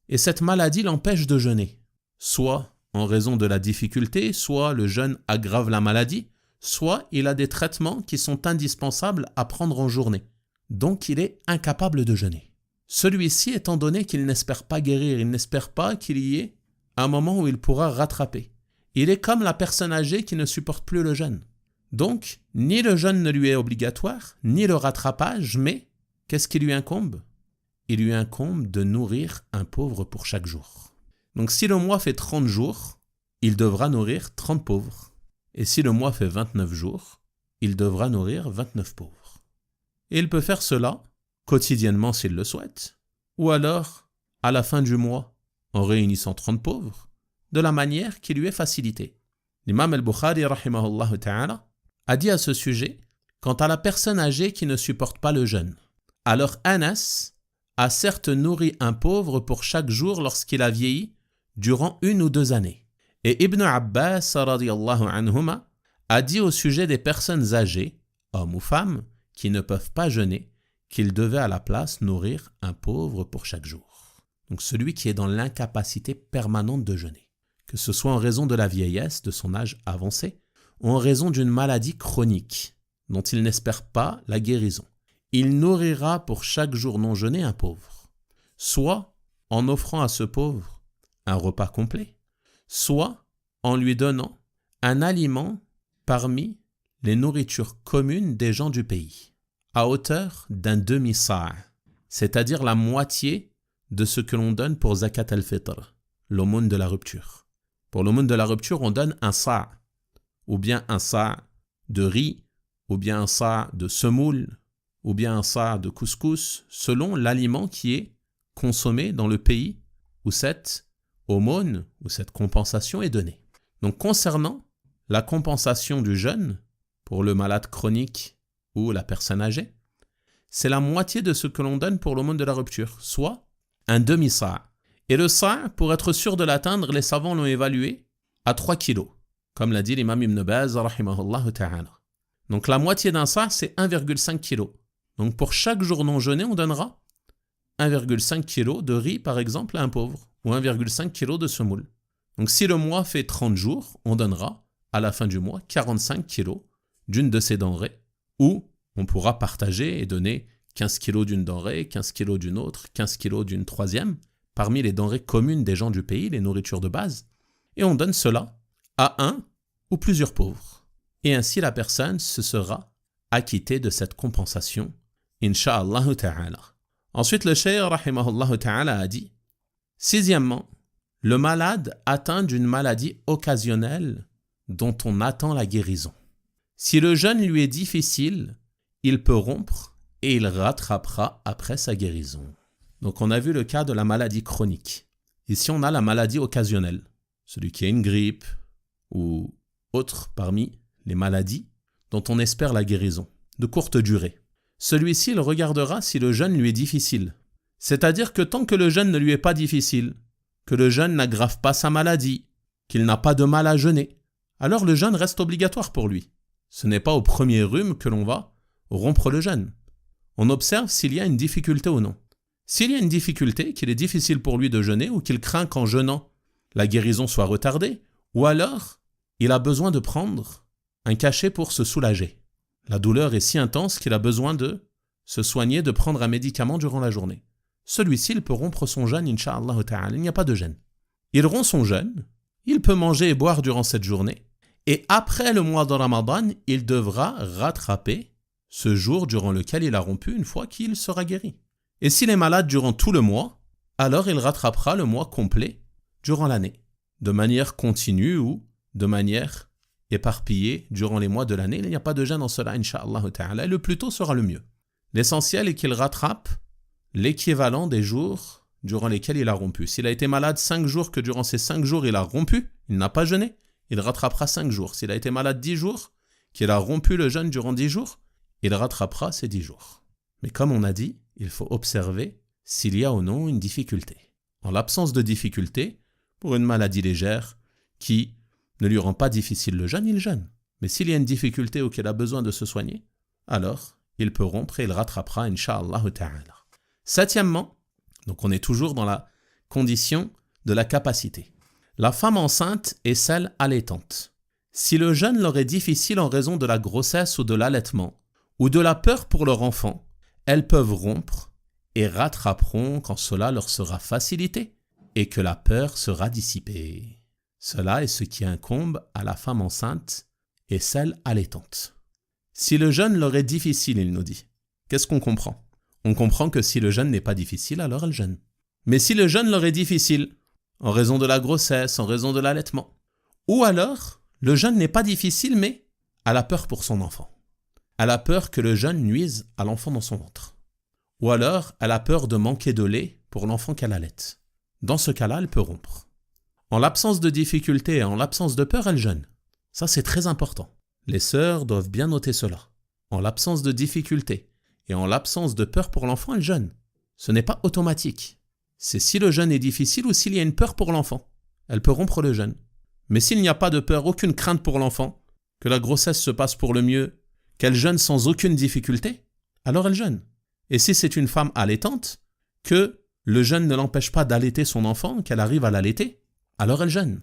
Et cette maladie l'empêche de jeûner, soit en raison de la difficulté, soit le jeûne aggrave la maladie, soit il a des traitements qui sont indispensables à prendre en journée. Donc il est incapable de jeûner. Celui-ci, étant donné qu'il n'espère pas guérir, il n'espère pas qu'il y ait un moment où il pourra rattraper. Il est comme la personne âgée qui ne supporte plus le jeûne. Donc, ni le jeûne ne lui est obligatoire, ni le rattrapage, mais qu'est-ce qui lui incombe ? Il lui incombe de nourrir un pauvre pour chaque jour. Donc si le mois fait 30 jours, il devra nourrir 30 pauvres. Et si le mois fait 29 jours, il devra nourrir 29 pauvres. Et il peut faire cela quotidiennement s'il le souhaite, ou alors à la fin du mois en réunissant 30 pauvres, de la manière qui lui est facilitée. L'imam al-Bukhari rahimahullah ta'ala a dit à ce sujet, quant à la personne âgée qui ne supporte pas le jeûne, alors Anas a certes nourri un pauvre pour chaque jour lorsqu'il a vieilli durant 1 ou 2 années. Et Ibn Abbas radiyallahu anhuma a dit au sujet des personnes âgées, hommes ou femmes, qui ne peuvent pas jeûner, qu'il devait à la place nourrir un pauvre pour chaque jour. Donc celui qui est dans l'incapacité permanente de jeûner, que ce soit en raison de la vieillesse, de son âge avancé, ou en raison d'une maladie chronique dont il n'espère pas la guérison. il nourrira pour chaque jour non jeûné un pauvre, soit en offrant à ce pauvre un repas complet, soit en lui donnant un aliment parmi les nourritures communes des gens du pays, à hauteur d'un demi-sa', c'est-à-dire la moitié de ce que l'on donne pour zakat al-fitr, l'aumône de la rupture. Pour l'aumône de la rupture, on donne un sa', ou bien un sa' de riz, ou bien un sa' de semoule, ou bien un sa' de couscous, selon l'aliment qui est consommé dans le pays où cette aumône, où cette compensation est donnée. Donc concernant la compensation du jeûne pour le malade chronique ou la personne âgée, c'est la moitié de ce que l'on donne pour l'aumône de la rupture, soit un demi-sa'. Et le sa', pour être sûr de l'atteindre, les savants l'ont évalué à 3 kilos, comme l'a dit l'imam Ibn Baz, rahimahullah ta'ala. Donc la moitié d'un sa', c'est 1,5 kg. Donc pour chaque jour non jeûné, on donnera 1,5 kg de riz, par exemple, à un pauvre, ou 1,5 kg de semoule. Donc si le mois fait 30 jours, on donnera à la fin du mois 45 kg d'une de ces denrées, ou on pourra partager et donner 15 kg d'une denrée, 15 kg d'une autre, 15 kg d'une troisième, parmi les denrées communes des gens du pays, les nourritures de base, et on donne cela à un ou plusieurs pauvres. Et ainsi la personne se sera acquittée de cette compensation, insha'Allah ta'ala. Ensuite, le cheikh, rahimahullah ta'ala, a dit, sixièmement, le malade atteint d'une maladie occasionnelle dont on attend la guérison. Si le jeûne lui est difficile, il peut rompre et il rattrapera après sa guérison. Donc on a vu le cas de la maladie chronique. Ici on a la maladie occasionnelle, celui qui a une grippe ou autre parmi les maladies dont on espère la guérison, de courte durée. Celui-ci, il regardera si le jeûne lui est difficile. C'est-à-dire que tant que le jeûne ne lui est pas difficile, que le jeûne n'aggrave pas sa maladie, qu'il n'a pas de mal à jeûner, alors le jeûne reste obligatoire pour lui. Ce n'est pas au premier rhume que l'on va rompre le jeûne. On observe s'il y a une difficulté ou non. S'il y a une difficulté, qu'il est difficile pour lui de jeûner ou qu'il craint qu'en jeûnant, la guérison soit retardée, ou alors il a besoin de prendre un cachet pour se soulager. La douleur est si intense qu'il a besoin de se soigner, de prendre un médicament durant la journée. Celui-ci, il peut rompre son jeûne, insha'Allah ta'ala, il n'y a pas de gêne. Il rompt son jeûne, il peut manger et boire durant cette journée, et après le mois de Ramadan, il devra rattraper ce jour durant lequel il a rompu une fois qu'il sera guéri. Et s'il est malade durant tout le mois, alors il rattrapera le mois complet durant l'année, de manière continue ou de manière éparpillée durant les mois de l'année. Il n'y a pas de gêne en cela, insha'Allah ta'ala, et le plus tôt sera le mieux. L'essentiel est qu'il rattrape l'équivalent des jours durant lesquels il a rompu. S'il a été malade 5 jours, que durant ces 5 jours il a rompu, il n'a pas jeûné, il rattrapera 5 jours. S'il a été malade 10 jours, qu'il a rompu le jeûne durant 10 jours, il rattrapera ces 10 jours. Mais comme on a dit, il faut observer s'il y a ou non une difficulté. En l'absence de difficulté, pour une maladie légère qui ne lui rend pas difficile le jeûne, il jeûne. Mais s'il y a une difficulté ou qu'il a besoin de se soigner, alors il peut rompre et il rattrapera, insha'Allah ta'ala. Septièmement, donc on est toujours dans la condition de la capacité. La femme enceinte et celle allaitante. Si le jeûne leur est difficile en raison de la grossesse ou de l'allaitement, ou de la peur pour leur enfant, elles peuvent rompre et rattraperont quand cela leur sera facilité et que la peur sera dissipée. Cela est ce qui incombe à la femme enceinte et celle allaitante. Si le jeûne leur est difficile, il nous dit, qu'est-ce qu'on comprend ? On comprend que si le jeûne n'est pas difficile, alors elles jeûnent. Mais si le jeûne leur est difficile, en raison de la grossesse, en raison de l'allaitement, ou alors le jeûne n'est pas difficile, mais elle a peur pour son enfant. Elle a peur que le jeûne nuise à l'enfant dans son ventre. Ou alors, elle a peur de manquer de lait pour l'enfant qu'elle allaite. Dans ce cas-là, elle peut rompre. En l'absence de difficulté et en l'absence de peur, elle jeûne. Ça, c'est très important. Les sœurs doivent bien noter cela. En l'absence de difficulté et en l'absence de peur pour l'enfant, elle jeûne. Ce n'est pas automatique. C'est si le jeûne est difficile ou s'il y a une peur pour l'enfant. Elle peut rompre le jeûne. Mais s'il n'y a pas de peur, aucune crainte pour l'enfant, que la grossesse se passe pour le mieux, qu'elle jeûne sans aucune difficulté, alors elle jeûne. Et si c'est une femme allaitante, que le jeûne ne l'empêche pas d'allaiter son enfant, qu'elle arrive à l'allaiter, alors elle jeûne.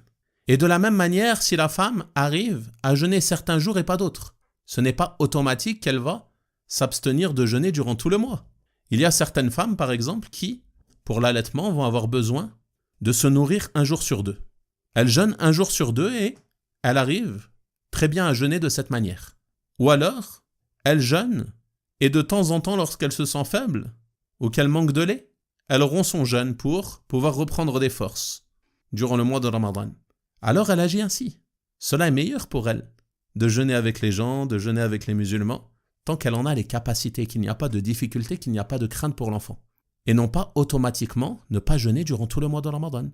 Et de la même manière, si la femme arrive à jeûner certains jours et pas d'autres, ce n'est pas automatique qu'elle va s'abstenir de jeûner durant tout le mois. Il y a certaines femmes, par exemple, qui, pour l'allaitement, vont avoir besoin de se nourrir un jour sur deux. Elles jeûnent un jour sur deux et elles arrivent très bien à jeûner de cette manière. Ou alors, elles jeûnent et de temps en temps, lorsqu'elles se sentent faibles ou qu'elles manquent de lait, elles rompt son jeûne pour pouvoir reprendre des forces durant le mois de Ramadan. Alors elle agit ainsi. Cela est meilleur pour elle de jeûner avec les gens, de jeûner avec les musulmans, tant qu'elle en a les capacités, qu'il n'y a pas de difficulté, qu'il n'y a pas de crainte pour l'enfant. Et non pas automatiquement ne pas jeûner durant tout le mois de Ramadan.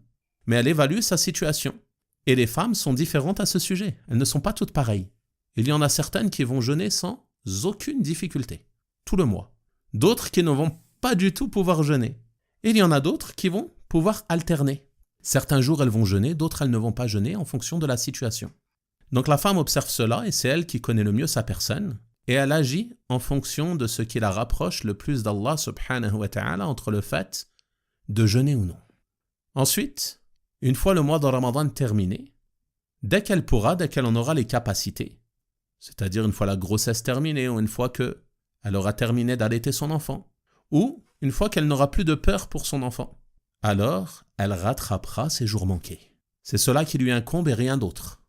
Mais elle évalue sa situation. Et les femmes sont différentes à ce sujet. Elles ne sont pas toutes pareilles. Il y en a certaines qui vont jeûner sans aucune difficulté, tout le mois. D'autres qui ne vont pas du tout pouvoir jeûner. Et il y en a d'autres qui vont pouvoir alterner. Certains jours, elles vont jeûner, d'autres, elles ne vont pas jeûner en fonction de la situation. Donc la femme observe cela et c'est elle qui connaît le mieux sa personne. Et elle agit en fonction de ce qui la rapproche le plus d'Allah subhanahu wa ta'ala entre le fait de jeûner ou non. Ensuite, une fois le mois de Ramadan terminé, dès qu'elle en aura les capacités, c'est-à-dire une fois la grossesse terminée ou une fois qu'elle aura terminé d'allaiter son enfant, ou une fois qu'elle n'aura plus de peur pour son enfant, alors elle rattrapera ses jours manqués. C'est cela qui lui incombe et rien d'autre.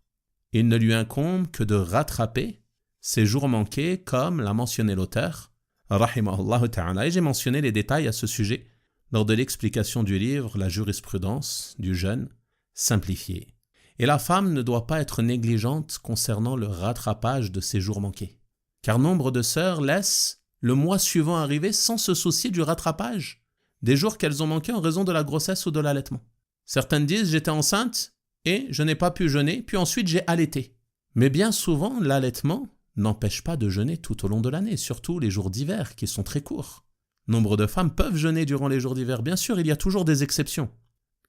Il ne lui incombe que de rattraper ces jours manqués, comme l'a mentionné l'auteur, rahimahullah ta'ala, et j'ai mentionné les détails à ce sujet lors de l'explication du livre La jurisprudence du jeûne simplifié. Et la femme ne doit pas être négligente concernant le rattrapage de ces jours manqués, car nombre de sœurs laissent le mois suivant arriver sans se soucier du rattrapage des jours qu'elles ont manqués en raison de la grossesse ou de l'allaitement. Certaines disent « j'étais enceinte et je n'ai pas pu jeûner, puis ensuite j'ai allaité ». Mais bien souvent, l'allaitement n'empêche pas de jeûner tout au long de l'année, surtout les jours d'hiver qui sont très courts. Nombre de femmes peuvent jeûner durant les jours d'hiver. Bien sûr, il y a toujours des exceptions.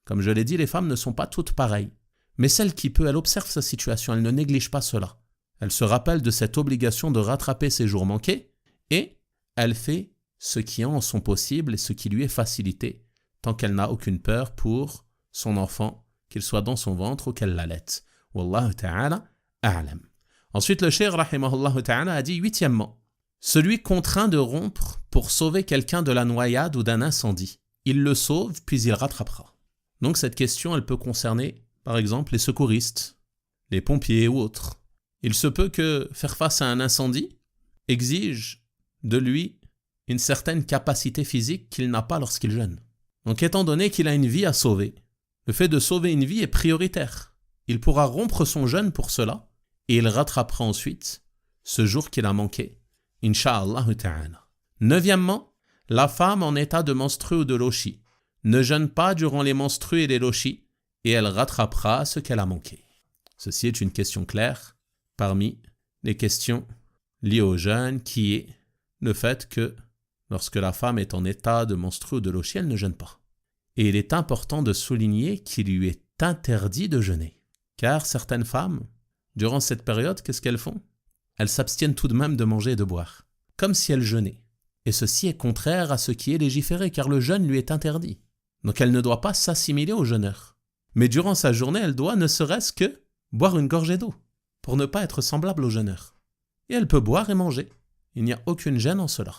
Comme je l'ai dit, les femmes ne sont pas toutes pareilles. Mais celle qui peut, elle observe sa situation, elle ne néglige pas cela. Elle se rappelle de cette obligation de rattraper ses jours manqués et elle fait ce qui est en son possible et ce qui lui est facilité, tant qu'elle n'a aucune peur pour son enfant, qu'il soit dans son ventre ou qu'elle l'allaite. Wallahu ta'ala a'lam. Ensuite, le cheikh rahimahullah ta'ala a dit huitièmement, celui contraint de rompre pour sauver quelqu'un de la noyade ou d'un incendie. Il le sauve, puis il rattrapera. Donc cette question, elle peut concerner, par exemple, les secouristes, les pompiers ou autres. Il se peut que faire face à un incendie exige de lui une certaine capacité physique qu'il n'a pas lorsqu'il jeûne. Donc étant donné qu'il a une vie à sauver, le fait de sauver une vie est prioritaire. Il pourra rompre son jeûne pour cela et il rattrapera ensuite ce jour qu'il a manqué, incha'Allah ta'ala. Neuvièmement, la femme en état de menstru ou de lochi ne jeûne pas durant les menstrues et les lochis et elle rattrapera ce qu'elle a manqué. Ceci est une question claire parmi les questions liées au jeûne qui est le fait que lorsque la femme est en état de menstru ou de lochi, elle ne jeûne pas. Et il est important de souligner qu'il lui est interdit de jeûner. Car certaines femmes, durant cette période, qu'est-ce qu'elles font? Elles s'abstiennent tout de même de manger et de boire, comme si elles jeûnaient. Et ceci est contraire à ce qui est légiféré, car le jeûne lui est interdit. Donc elle ne doit pas s'assimiler au jeûneur. Mais durant sa journée, elle doit ne serait-ce que boire une gorgée d'eau, pour ne pas être semblable au jeûneur. Et elle peut boire et manger. Il n'y a aucune gêne en cela.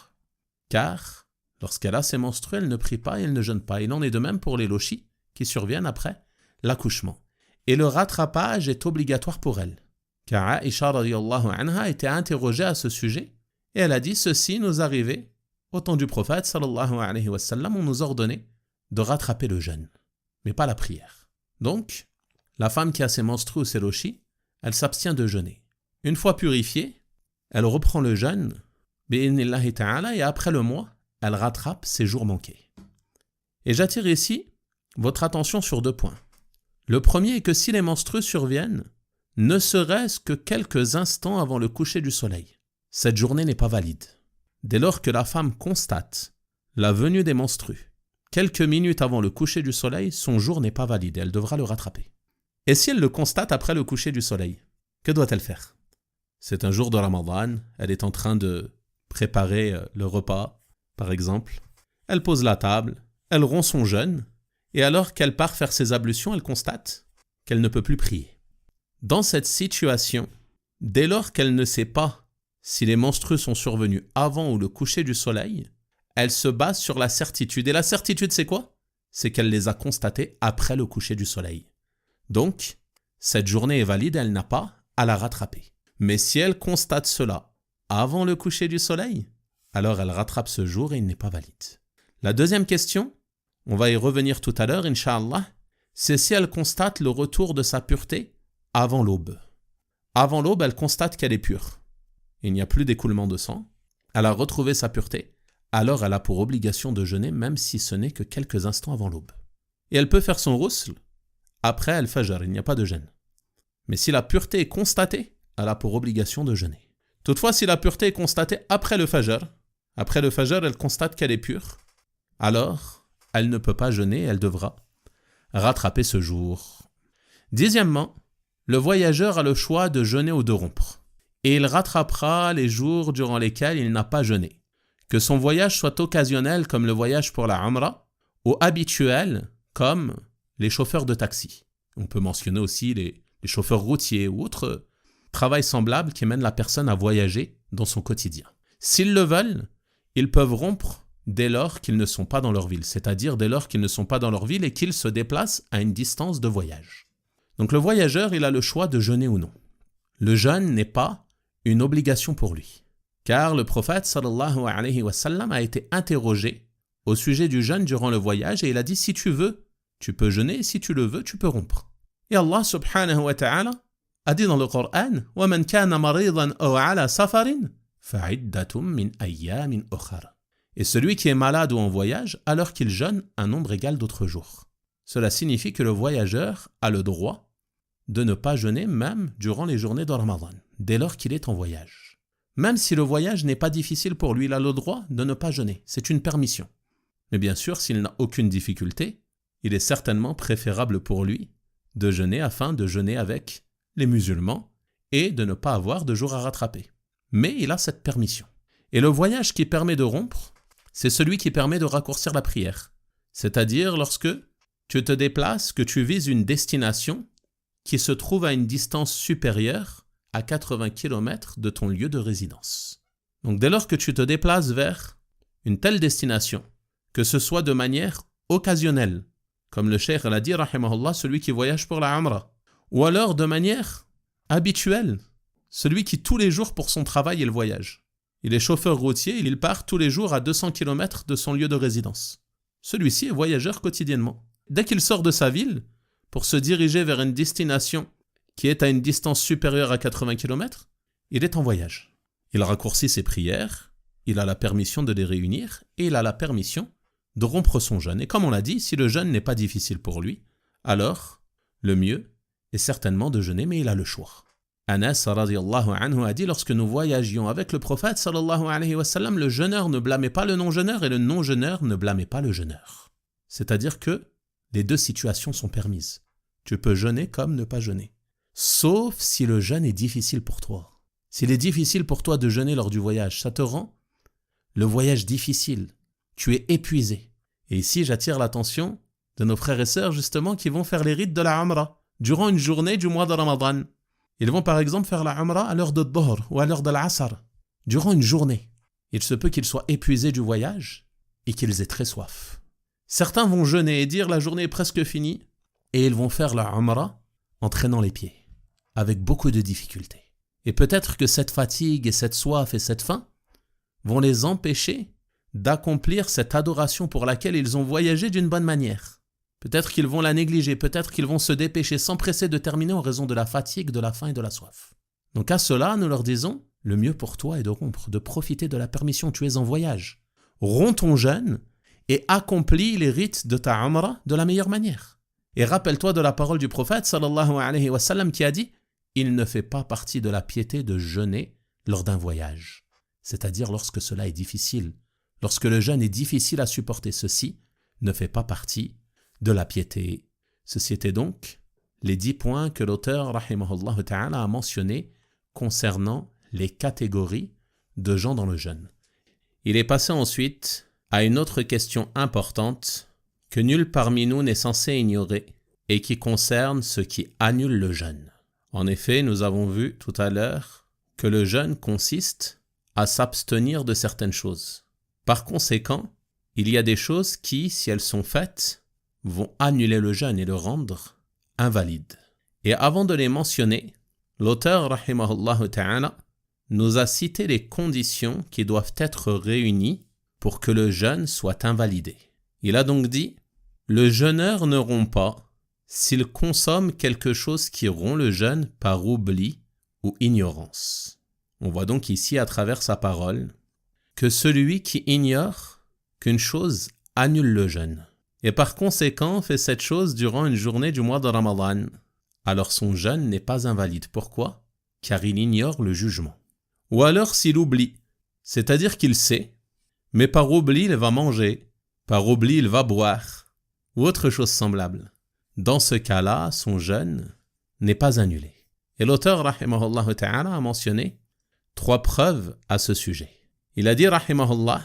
Car, lorsqu'elle a ses menstrues, elle ne prie pas et elle ne jeûne pas. Il en est de même pour les lochis qui surviennent après l'accouchement. Et le rattrapage est obligatoire pour elle. Car Aïcha radiyallahu anha a été interrogée à ce sujet et elle a dit « Ceci nous arrivait au temps du prophète sallallahu alayhi wa sallam, on nous ordonnait de rattraper le jeûne, mais pas la prière. » Donc, la femme qui a ses menstrues ou ses lochis, elle s'abstient de jeûner. Une fois purifiée, elle reprend le jeûne bi'idhnillahi ta'ala et après le mois, elle rattrape ses jours manqués. Et j'attire ici votre attention sur deux points. Le premier est que si les menstrues surviennent, ne serait-ce que quelques instants avant le coucher du soleil, cette journée n'est pas valide. Dès lors que la femme constate la venue des menstrues, quelques minutes avant le coucher du soleil, son jour n'est pas valide et elle devra le rattraper. Et si elle le constate après le coucher du soleil, que doit-elle faire? C'est un jour de Ramadan, elle est en train de préparer le repas, par exemple. Elle pose la table, elle rompt son jeûne, et alors qu'elle part faire ses ablutions, elle constate qu'elle ne peut plus prier. Dans cette situation, dès lors qu'elle ne sait pas si les menstrues sont survenus avant ou le coucher du soleil, elle se base sur la certitude. Et la certitude, c'est quoi? C'est qu'elle les a constatées après le coucher du soleil. Donc, cette journée est valide, elle n'a pas à la rattraper. Mais si elle constate cela avant le coucher du soleil, alors elle rattrape ce jour et il n'est pas valide. La deuxième question, on va y revenir tout à l'heure, Inch'Allah, c'est si elle constate le retour de sa pureté avant l'aube. Avant l'aube, elle constate qu'elle est pure. Il n'y a plus d'écoulement de sang. Elle a retrouvé sa pureté. Alors elle a pour obligation de jeûner, même si ce n'est que quelques instants avant l'aube. Et elle peut faire son ghusl après al-fajr, il n'y a pas de gêne. Mais si la pureté est constatée, elle a pour obligation de jeûner. Toutefois, si la pureté est constatée après le fajr, elle constate qu'elle est pure, alors elle ne peut pas jeûner, elle devra rattraper ce jour. Dixièmement, le voyageur a le choix de jeûner ou de rompre. Et il rattrapera les jours durant lesquels il n'a pas jeûné. Que son voyage soit occasionnel comme le voyage pour la Umrah, ou habituel comme les chauffeurs de taxi. On peut mentionner aussi les chauffeurs routiers ou autres travails semblables qui mènent la personne à voyager dans son quotidien. S'ils le veulent, ils peuvent rompre dès lors qu'ils ne sont pas dans leur ville, c'est-à-dire dès lors qu'ils ne sont pas dans leur ville et qu'ils se déplacent à une distance de voyage. Donc le voyageur, il a le choix de jeûner ou non. Le jeûne n'est pas une obligation pour lui. Car le prophète sallallahu alayhi wa sallam a été interrogé au sujet du jeûne durant le voyage et il a dit si tu veux, tu peux jeûner et si tu le veux, tu peux rompre. Et Allah subhanahu wa ta'ala a dit dans le Coran وَمَنْ كَانَ مَرِيضًا أَوْ عَلَى سَفَرٍ فَعِدَّةٌ مِنْ أَيَّامٍ أُخَرَ. Et celui qui est malade ou en voyage, alors qu'il jeûne un nombre égal d'autres jours. Cela signifie que le voyageur a le droit de ne pas jeûner même durant les journées de Ramadan, dès lors qu'il est en voyage. Même si le voyage n'est pas difficile pour lui, il a le droit de ne pas jeûner. C'est une permission. Mais bien sûr, s'il n'a aucune difficulté, il est certainement préférable pour lui de jeûner afin de jeûner avec les musulmans et de ne pas avoir de jours à rattraper. Mais il a cette permission. Et le voyage qui permet de rompre, c'est celui qui permet de raccourcir la prière. C'est-à-dire lorsque tu te déplaces, que tu vises une destination qui se trouve à une distance supérieure à 80 km de ton lieu de résidence. Donc dès lors que tu te déplaces vers une telle destination, que ce soit de manière occasionnelle, comme le cheikh l'a dit, rahimahullah, celui qui voyage pour la Umrah, ou alors de manière habituelle, celui qui tous les jours pour son travail il voyage. Il est chauffeur routier, il part tous les jours à 200 km de son lieu de résidence. Celui-ci est voyageur quotidiennement. Dès qu'il sort de sa ville, pour se diriger vers une destination qui est à une distance supérieure à 80 km, il est en voyage. Il raccourcit ses prières, il a la permission de les réunir et il a la permission de rompre son jeûne. Et comme on l'a dit, si le jeûne n'est pas difficile pour lui, alors le mieux est certainement de jeûner, mais il a le choix. Anas radiyallahu anhu a dit, lorsque nous voyagions avec le prophète sallallahu alayhi wa sallam, le jeûneur ne blâmait pas le non-jeûneur et le non-jeûneur ne blâmait pas le jeûneur. C'est-à-dire que les deux situations sont permises. Tu peux jeûner comme ne pas jeûner. Sauf si le jeûne est difficile pour toi. S'il est difficile pour toi de jeûner lors du voyage, ça te rend le voyage difficile. Tu es épuisé. Et ici, j'attire l'attention de nos frères et sœurs justement qui vont faire les rites de la Umrah durant une journée du mois de Ramadan. Ils vont par exemple faire la Umrah à l'heure de Dhuhr ou à l'heure de l'Asr. Durant une journée, il se peut qu'ils soient épuisés du voyage et qu'ils aient très soif. Certains vont jeûner et dire la journée est presque finie et ils vont faire la Umrah en traînant les pieds, avec beaucoup de difficultés. Et peut-être que cette fatigue et cette soif et cette faim vont les empêcher d'accomplir cette adoration pour laquelle ils ont voyagé d'une bonne manière. Peut-être qu'ils vont la négliger, peut-être qu'ils vont se dépêcher, s'empresser de terminer en raison de la fatigue, de la faim et de la soif. Donc à cela, nous leur disons, le mieux pour toi est de rompre, de profiter de la permission, tu es en voyage. Romps ton jeûne et accomplis les rites de ta Umrah de la meilleure manière. Et rappelle-toi de la parole du prophète sallallahu alayhi wa sallam qui a dit « Il ne fait pas partie de la piété de jeûner lors d'un voyage. » C'est-à-dire lorsque cela est difficile. Lorsque le jeûne est difficile à supporter, ceci ne fait pas partie de la piété. Ceci était donc les 10 points que l'auteur rahimahullah ta'ala a mentionnés concernant les catégories de gens dans le jeûne. Il est passé ensuite à une autre question importante que nul parmi nous n'est censé ignorer et qui concerne ce qui annule le jeûne. En effet, nous avons vu tout à l'heure que le jeûne consiste à s'abstenir de certaines choses. Par conséquent, il y a des choses qui, si elles sont faites, vont annuler le jeûne et le rendre invalide. Et avant de les mentionner, l'auteur, rahimahullah ta'ala, nous a cité les conditions qui doivent être réunies pour que le jeûne soit invalidé. Il a donc dit « Le jeûneur ne rompt pas s'il consomme quelque chose qui rompt le jeûne par oubli ou ignorance. » On voit donc ici, à travers sa parole, que celui qui ignore qu'une chose annule le jeûne, et par conséquent fait cette chose durant une journée du mois de Ramadan, alors son jeûne n'est pas invalide. Pourquoi ? Car il ignore le jugement. Ou alors s'il oublie, c'est-à-dire qu'il sait, mais par oubli il va manger, par oubli il va boire, ou autre chose semblable. Dans ce cas-là, son jeûne n'est pas annulé. Et l'auteur, rahimahullah ta'ala, a mentionné 3 preuves à ce sujet. Il a dit, rahimahullah,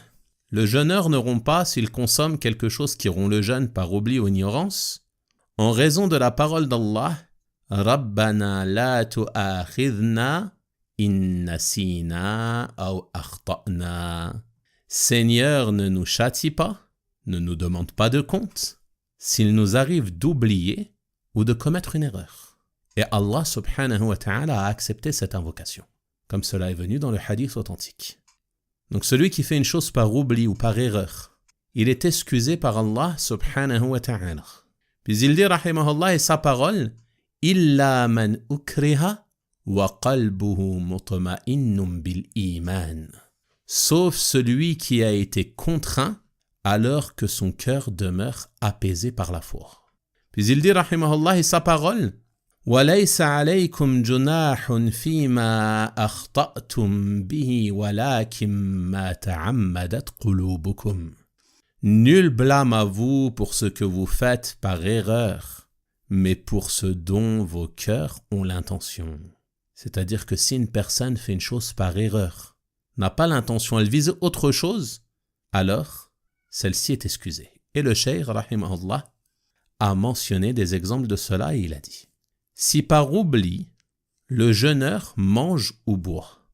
le jeûneur ne rompt pas s'il consomme quelque chose qui rompt le jeûne par oubli ou ignorance, en raison de la parole d'Allah, Rabbana la tu'akhidhna in nasina aw akhta'na. Seigneur, ne nous châtie pas, ne nous demande pas de compte, s'il nous arrive d'oublier ou de commettre une erreur. Et Allah subhanahu wa ta'ala a accepté cette invocation, comme cela est venu dans le hadith authentique. Donc celui qui fait une chose par oubli ou par erreur, il est excusé par Allah subhanahu wa ta'ala. Puis il dit, rahimahullah, et sa parole, « Illa man ukriha wa qalbuhu mutma'innun bil iman » sauf celui qui a été contraint alors que son cœur demeure apaisé par la foi. Puis il dit, rahimahullah, et sa parole, وَلَيْسَ عَلَيْكُمْ جُنَاحٌ فِيمَا أَخْطَأْتُمْ بِهِ وَلَكِنْ مَا تَعَمَّدَتْ قُلُوبُكُمْ. Nul blâme à vous pour ce que vous faites par erreur, mais pour ce dont vos cœurs ont l'intention. C'est-à-dire que si une personne fait une chose par erreur, n'a pas l'intention, elle vise autre chose, alors celle-ci est excusée. Et le cheikh, rahimahullah, a mentionné des exemples de cela et il a dit, si par oubli, le jeûneur mange ou boit,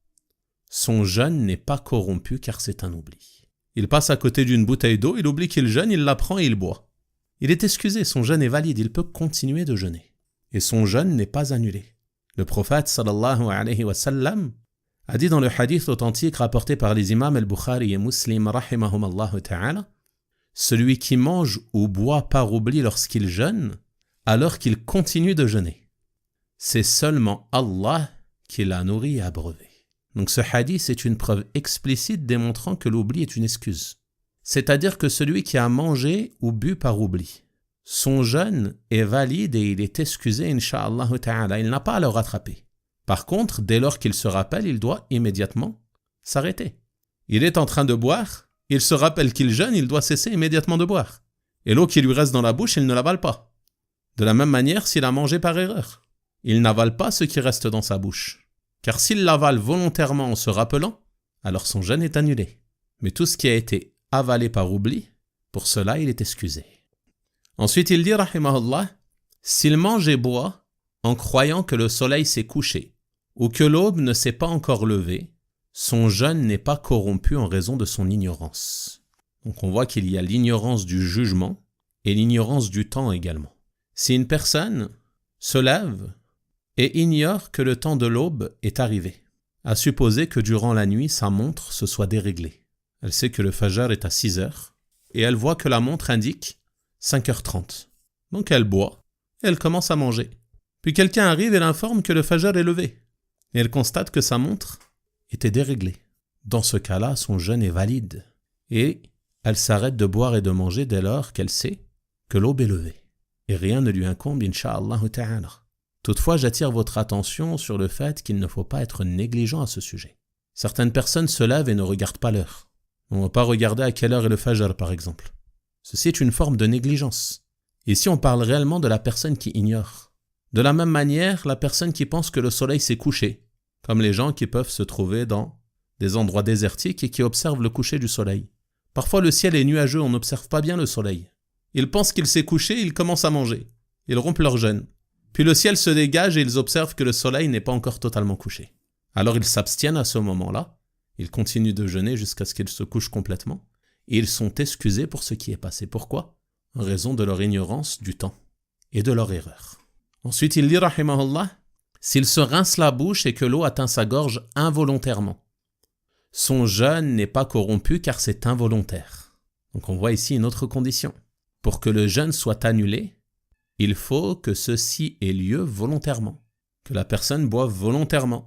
son jeûne n'est pas corrompu car c'est un oubli. Il passe à côté d'une bouteille d'eau, il oublie qu'il jeûne, il la prend et il boit. Il est excusé, son jeûne est valide, il peut continuer de jeûner. Et son jeûne n'est pas annulé. Le prophète sallallahu alayhi wa sallam a dit dans le hadith authentique rapporté par les imams al-Bukhari et Muslim rahimahumallahu ta'ala, celui qui mange ou boit par oubli lorsqu'il jeûne, alors qu'il continue de jeûner, c'est seulement Allah qui l'a nourri et abreuvé. Donc ce hadith est une preuve explicite démontrant que l'oubli est une excuse. C'est-à-dire que celui qui a mangé ou bu par oubli, son jeûne est valide et il est excusé, incha'Allah ta'ala, il n'a pas à le rattraper. Par contre, dès lors qu'il se rappelle, il doit immédiatement s'arrêter. Il est en train de boire, il se rappelle qu'il jeûne, il doit cesser immédiatement de boire. Et l'eau qui lui reste dans la bouche, il ne l'avale pas. De la même manière, s'il a mangé par erreur, il n'avale pas ce qui reste dans sa bouche. Car s'il l'avale volontairement en se rappelant, alors son jeûne est annulé. Mais tout ce qui a été avalé par oubli, pour cela il est excusé. Ensuite il dit, rahimahullah, s'il mange et boit en croyant que le soleil s'est couché, ou que l'aube ne s'est pas encore levée, son jeûne n'est pas corrompu en raison de son ignorance. Donc on voit qu'il y a l'ignorance du jugement et l'ignorance du temps également. Si une personne se lève et ignore que le temps de l'aube est arrivé, à supposer que durant la nuit sa montre se soit déréglée. Elle sait que le fajr est à 6h et elle voit que la montre indique 5h30. Donc elle boit et elle commence à manger. Puis quelqu'un arrive et l'informe que le fajr est levé. Et elle constate que sa montre était déréglée. Dans ce cas-là, son jeûne est valide. Et elle s'arrête de boire et de manger dès lors qu'elle sait que l'aube est levée. Et rien ne lui incombe, incha'Allah ta'ala. Toutefois, j'attire votre attention sur le fait qu'il ne faut pas être négligent à ce sujet. Certaines personnes se lèvent et ne regardent pas l'heure. On ne va pas regarder à quelle heure est le fajr, par exemple. Ceci est une forme de négligence. Ici, on parle réellement de la personne qui ignore. De la même manière, la personne qui pense que le soleil s'est couché, comme les gens qui peuvent se trouver dans des endroits désertiques et qui observent le coucher du soleil. Parfois, le ciel est nuageux, on n'observe pas bien le soleil. Ils pensent qu'il s'est couché, ils commencent à manger. Ils rompent leur jeûne. Puis le ciel se dégage et ils observent que le soleil n'est pas encore totalement couché. Alors ils s'abstiennent à ce moment-là, ils continuent de jeûner jusqu'à ce qu'ils se couchent complètement, et ils sont excusés pour ce qui est passé. Pourquoi? En raison de leur ignorance du temps et de leur erreur. Ensuite, il dit, rahimahullah, s'il se rince la bouche et que l'eau atteint sa gorge involontairement, son jeûne n'est pas corrompu car c'est involontaire. Donc on voit ici une autre condition. Pour que le jeûne soit annulé, il faut que ceci ait lieu volontairement, que la personne boive volontairement,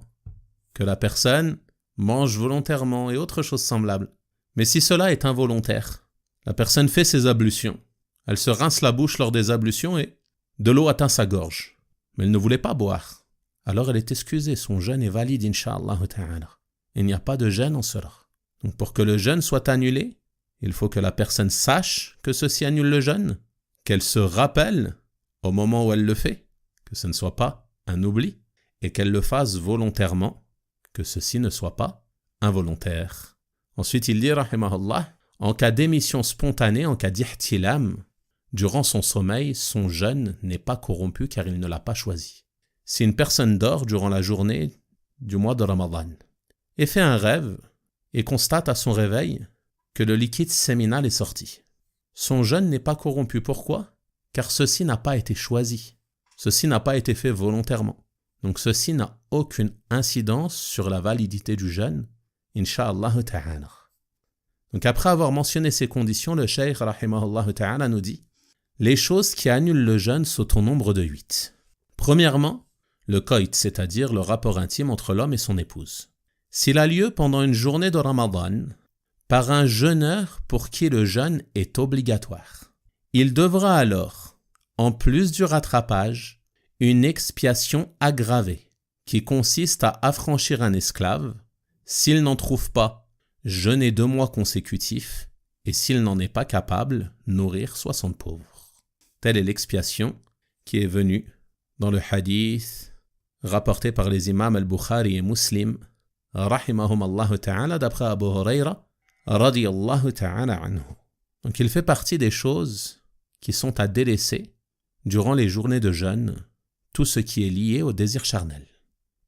que la personne mange volontairement et autres choses semblables. Mais si cela est involontaire, la personne fait ses ablutions, elle se rince la bouche lors des ablutions et de l'eau atteint sa gorge, mais elle ne voulait pas boire. Alors elle est excusée, son jeûne est valide, incha'Allah ta'ala. Il n'y a pas de gêne en cela. Donc pour que le jeûne soit annulé, il faut que la personne sache que ceci annule le jeûne, qu'elle se rappelle au moment où elle le fait, que ce ne soit pas un oubli, et qu'elle le fasse volontairement, que ceci ne soit pas involontaire. Ensuite il dit, rahimahullah, en cas d'émission spontanée, en cas d'ihtilam, durant son sommeil, son jeûne n'est pas corrompu car il ne l'a pas choisi. Si une personne dort durant la journée du mois de Ramadan et fait un rêve et constate à son réveil que le liquide séminal est sorti, son jeûne n'est pas corrompu. Pourquoi? Car ceci n'a pas été choisi. Ceci n'a pas été fait volontairement. Donc ceci n'a aucune incidence sur la validité du jeûne, incha'Allah ta'ala. Donc après avoir mentionné ces conditions, le cheikh rahimahullah ta'ala nous dit: les choses qui annulent le jeûne sont au nombre de 8. Premièrement, le coït, c'est-à-dire le rapport intime entre l'homme et son épouse. S'il a lieu pendant une journée de Ramadan, par un jeûneur pour qui le jeûne est obligatoire, il devra alors, en plus du rattrapage, une expiation aggravée, qui consiste à affranchir un esclave, s'il n'en trouve pas, jeûner 2 mois consécutifs, et s'il n'en est pas capable, nourrir 60 pauvres. Telle est l'expiation qui est venue dans le hadith rapporté par les imams al-Bukhari et Muslim, rahimahumallahu ta'ala, d'après Abu Huraira, radiyallahu ta'ala anhu. Donc il fait partie des choses qui sont à délaisser durant les journées de jeûne, tout ce qui est lié au désir charnel,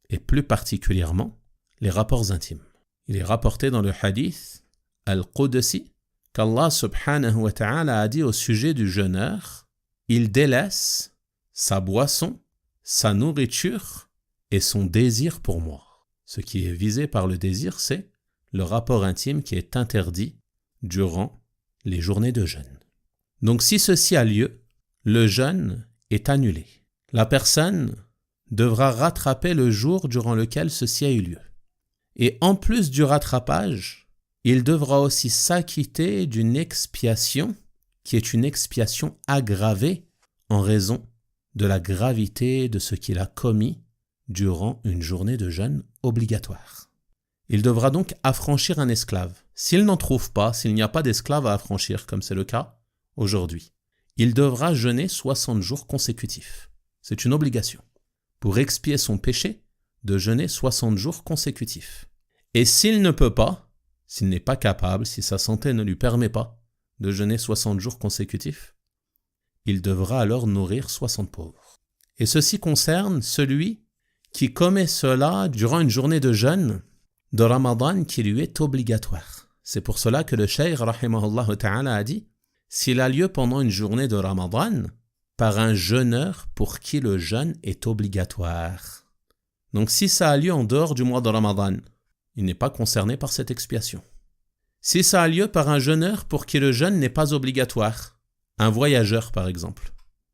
et plus particulièrement les rapports intimes. Il est rapporté dans le hadith al-Qudsi qu'Allah subhanahu wa ta'ala a dit au sujet du jeûneur: il délaisse sa boisson, sa nourriture et son désir pour moi. Ce qui est visé par le désir, c'est le rapport intime qui est interdit durant les journées de jeûne. Donc si ceci a lieu, le jeûne est annulé. La personne devra rattraper le jour durant lequel ceci a eu lieu. Et en plus du rattrapage, il devra aussi s'acquitter d'une expiation qui est une expiation aggravée en raison de la gravité de ce qu'il a commis durant une journée de jeûne obligatoire. Il devra donc affranchir un esclave. S'il n'en trouve pas, s'il n'y a pas d'esclave à affranchir, comme c'est le cas aujourd'hui, il devra jeûner 60 jours consécutifs. C'est une obligation. Pour expier son péché, de jeûner 60 jours consécutifs. Et s'il ne peut pas, s'il n'est pas capable, si sa santé ne lui permet pas de jeûner 60 jours consécutifs, il devra alors nourrir 60 pauvres. Et ceci concerne celui qui commet cela durant une journée de jeûne de Ramadan qui lui est obligatoire. C'est pour cela que le cheikh rahimahullah ta'ala a dit: s'il a lieu pendant une journée de Ramadan par un jeûneur pour qui le jeûne est obligatoire. Donc si ça a lieu en dehors du mois de Ramadan, il n'est pas concerné par cette expiation. Si ça a lieu par un jeûneur pour qui le jeûne n'est pas obligatoire, un voyageur par exemple,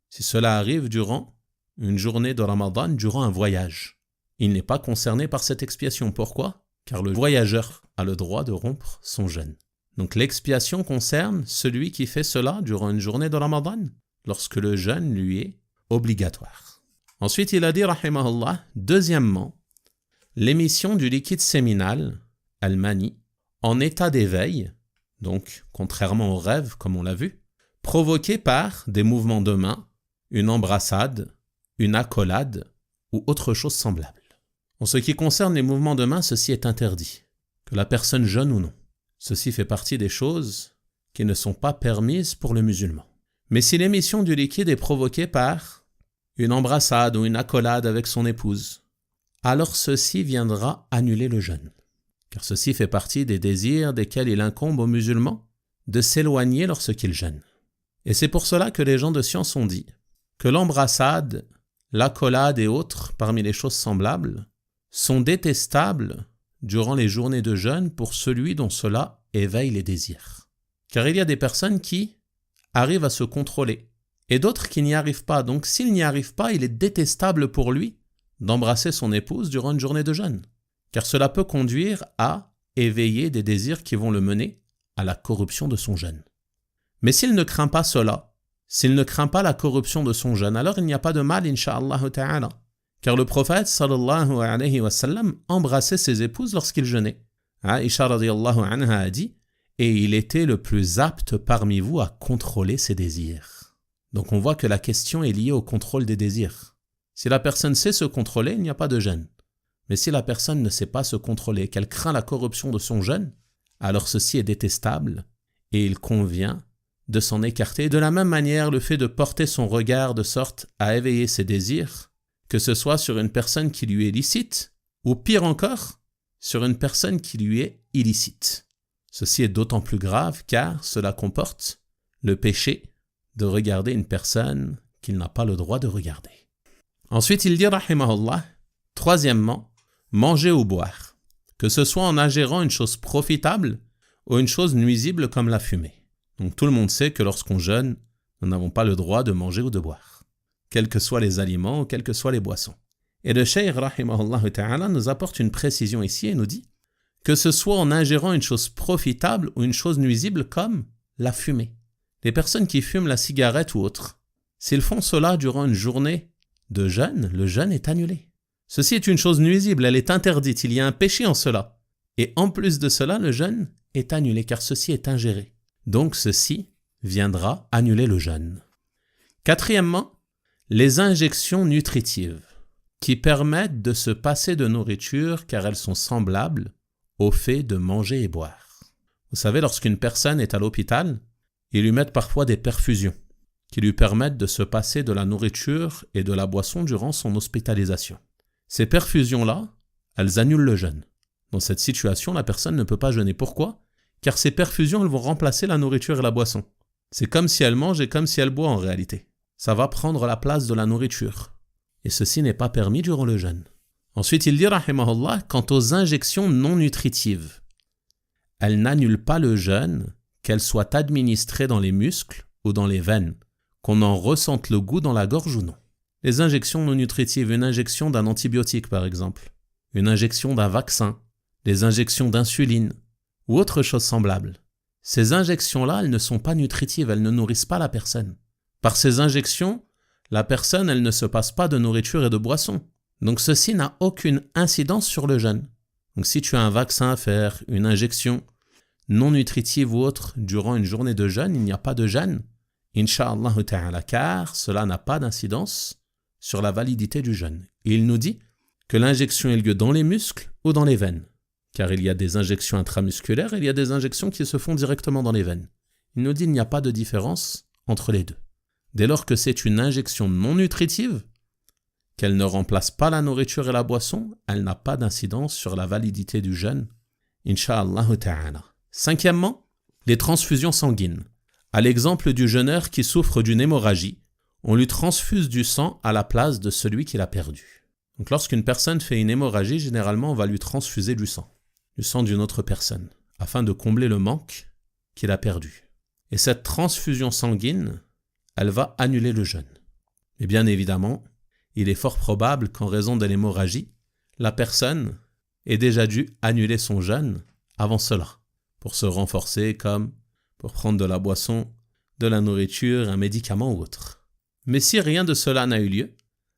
si cela arrive durant une journée de Ramadan, durant un voyage, il n'est pas concerné par cette expiation. Pourquoi? Car le voyageur a le droit de rompre son jeûne. Donc l'expiation concerne celui qui fait cela durant une journée de Ramadan, lorsque le jeûne lui est obligatoire. Ensuite, il a dit, rahimahullah, deuxièmement, l'émission du liquide séminal, al-mani, en état d'éveil, donc contrairement au rêve, comme on l'a vu, provoqué par des mouvements de main, une embrassade, une accolade ou autre chose semblable. En ce qui concerne les mouvements de main, ceci est interdit, que la personne jeûne ou non. Ceci fait partie des choses qui ne sont pas permises pour le musulman. Mais si l'émission du liquide est provoquée par une embrassade ou une accolade avec son épouse, alors ceci viendra annuler le jeûne. Car ceci fait partie des désirs desquels il incombe aux musulmans de s'éloigner lorsqu'ils jeûnent. Et c'est pour cela que les gens de science ont dit que l'embrassade, l'accolade et autres, parmi les choses semblables, sont détestables durant les journées de jeûne pour celui dont cela éveille les désirs. Car il y a des personnes qui arrivent à se contrôler et d'autres qui n'y arrivent pas. Donc s'il n'y arrive pas, il est détestable pour lui d'embrasser son épouse durant une journée de jeûne. Car cela peut conduire à éveiller des désirs qui vont le mener à la corruption de son jeûne. Mais s'il ne craint pas cela, s'il ne craint pas la corruption de son jeûne, alors il n'y a pas de mal, incha'Allah ta'ala. Car le prophète, sallallahu alayhi wa sallam, embrassait ses épouses lorsqu'il jeûnait. Aïcha radiyallahu anha a dit « Et il était le plus apte parmi vous à contrôler ses désirs. » Donc on voit que la question est liée au contrôle des désirs. Si la personne sait se contrôler, il n'y a pas de jeûne. Mais si la personne ne sait pas se contrôler, qu'elle craint la corruption de son jeûne, alors ceci est détestable et il convient de s'en écarter. De la même manière, le fait de porter son regard de sorte à éveiller ses désirs, que ce soit sur une personne qui lui est licite, ou pire encore, sur une personne qui lui est illicite. Ceci est d'autant plus grave car cela comporte le péché de regarder une personne qu'il n'a pas le droit de regarder. Ensuite, il dit, rahimahullah, troisièmement, manger ou boire, que ce soit en ingérant une chose profitable ou une chose nuisible comme la fumée. Donc tout le monde sait que lorsqu'on jeûne, nous n'avons pas le droit de manger ou de boire, quels que soient les aliments ou quelles que soient les boissons. Et le cheikh, rahimahullah ta'ala, nous apporte une précision ici et nous dit que ce soit en ingérant une chose profitable ou une chose nuisible comme la fumée. Les personnes qui fument la cigarette ou autre, s'ils font cela durant une journée de jeûne, le jeûne est annulé. Ceci est une chose nuisible, elle est interdite, il y a un péché en cela. Et en plus de cela, le jeûne est annulé car ceci est ingéré. Donc ceci viendra annuler le jeûne. Quatrièmement, les injections nutritives qui permettent de se passer de nourriture car elles sont semblables au fait de manger et boire. Vous savez, lorsqu'une personne est à l'hôpital, ils lui mettent parfois des perfusions qui lui permettent de se passer de la nourriture et de la boisson durant son hospitalisation. Ces perfusions-là, elles annulent le jeûne. Dans cette situation, la personne ne peut pas jeûner. Pourquoi ? Car ces perfusions, elles vont remplacer la nourriture et la boisson. C'est comme si elle mange et comme si elle boit en réalité. Ça va prendre la place de la nourriture. Et ceci n'est pas permis durant le jeûne. Ensuite, il dit, rahimahullah, quant aux injections non nutritives, elles n'annulent pas le jeûne, qu'elles soient administrées dans les muscles ou dans les veines, qu'on en ressente le goût dans la gorge ou non. Les injections non nutritives, une injection d'un antibiotique par exemple, une injection d'un vaccin, des injections d'insuline ou autre chose semblable. Ces injections-là, elles ne sont pas nutritives, elles ne nourrissent pas la personne. Par ces injections, la personne, elle ne se passe pas de nourriture et de boisson. Donc ceci n'a aucune incidence sur le jeûne. Donc si tu as un vaccin à faire, une injection non nutritive ou autre durant une journée de jeûne, il n'y a pas de jeûne, incha'Allah ta'ala, car cela n'a pas d'incidence sur la validité du jeûne. Et il nous dit que l'injection ait lieu dans les muscles ou dans les veines, car il y a des injections intramusculaires et il y a des injections qui se font directement dans les veines. Il nous dit qu'il n'y a pas de différence entre les deux. Dès lors que c'est une injection non nutritive, qu'elle ne remplace pas la nourriture et la boisson, elle n'a pas d'incidence sur la validité du jeûne, incha'Allah ta'ala. Cinquièmement, les transfusions sanguines. À l'exemple du jeûneur qui souffre d'une hémorragie, on lui transfuse du sang à la place de celui qui l'a perdu. Donc lorsqu'une personne fait une hémorragie, généralement on va lui transfuser du sang d'une autre personne, afin de combler le manque qu'il a perdu. Et cette transfusion sanguine, elle va annuler le jeûne. Et bien évidemment, il est fort probable qu'en raison de l'hémorragie, la personne ait déjà dû annuler son jeûne avant cela, pour se renforcer comme pour prendre de la boisson, de la nourriture, un médicament ou autre. Mais si rien de cela n'a eu lieu,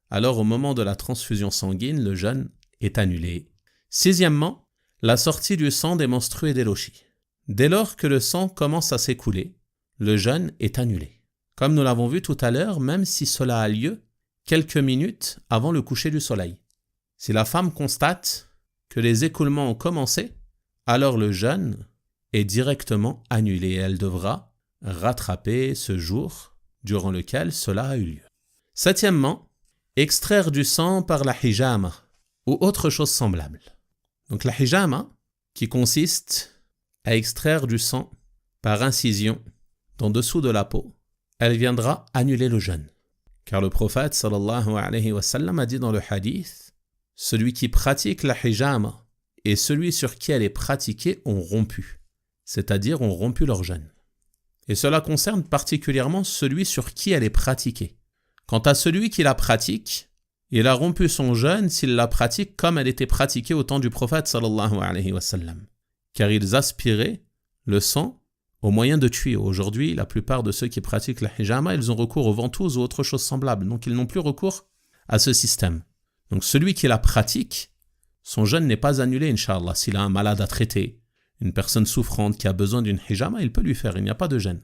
alors au moment de la transfusion sanguine, le jeûne est annulé. Sixièmement, la sortie du sang des menstrues et des lochis. Dès lors que le sang commence à s'écouler, le jeûne est annulé. Comme nous l'avons vu tout à l'heure, même si cela a lieu quelques minutes avant le coucher du soleil. Si la femme constate que les écoulements ont commencé, alors le jeûne est directement annulé et elle devra rattraper ce jour durant lequel cela a eu lieu. Septièmement, extraire du sang par la hijama, ou autre chose semblable. Donc la hijama, qui consiste à extraire du sang par incision dans dessous de la peau, elle viendra annuler le jeûne. Car le prophète sallallahu alayhi wa sallam a dit dans le hadith, celui qui pratique la hijama et celui sur qui elle est pratiquée ont rompu, c'est-à-dire ont rompu leur jeûne. Et cela concerne particulièrement celui sur qui elle est pratiquée. Quant à celui qui la pratique, il a rompu son jeûne s'il la pratique comme elle était pratiquée au temps du prophète sallallahu alayhi wa sallam. Car ils aspiraient le sang au moyen de tuyaux. Aujourd'hui, la plupart de ceux qui pratiquent la hijama, ils ont recours aux ventouses ou autre chose semblable. Donc ils n'ont plus recours à ce système. Donc celui qui la pratique, son jeûne n'est pas annulé, Inch'Allah. S'il a un malade à traiter, une personne souffrante qui a besoin d'une hijama, il peut lui faire, il n'y a pas de jeûne.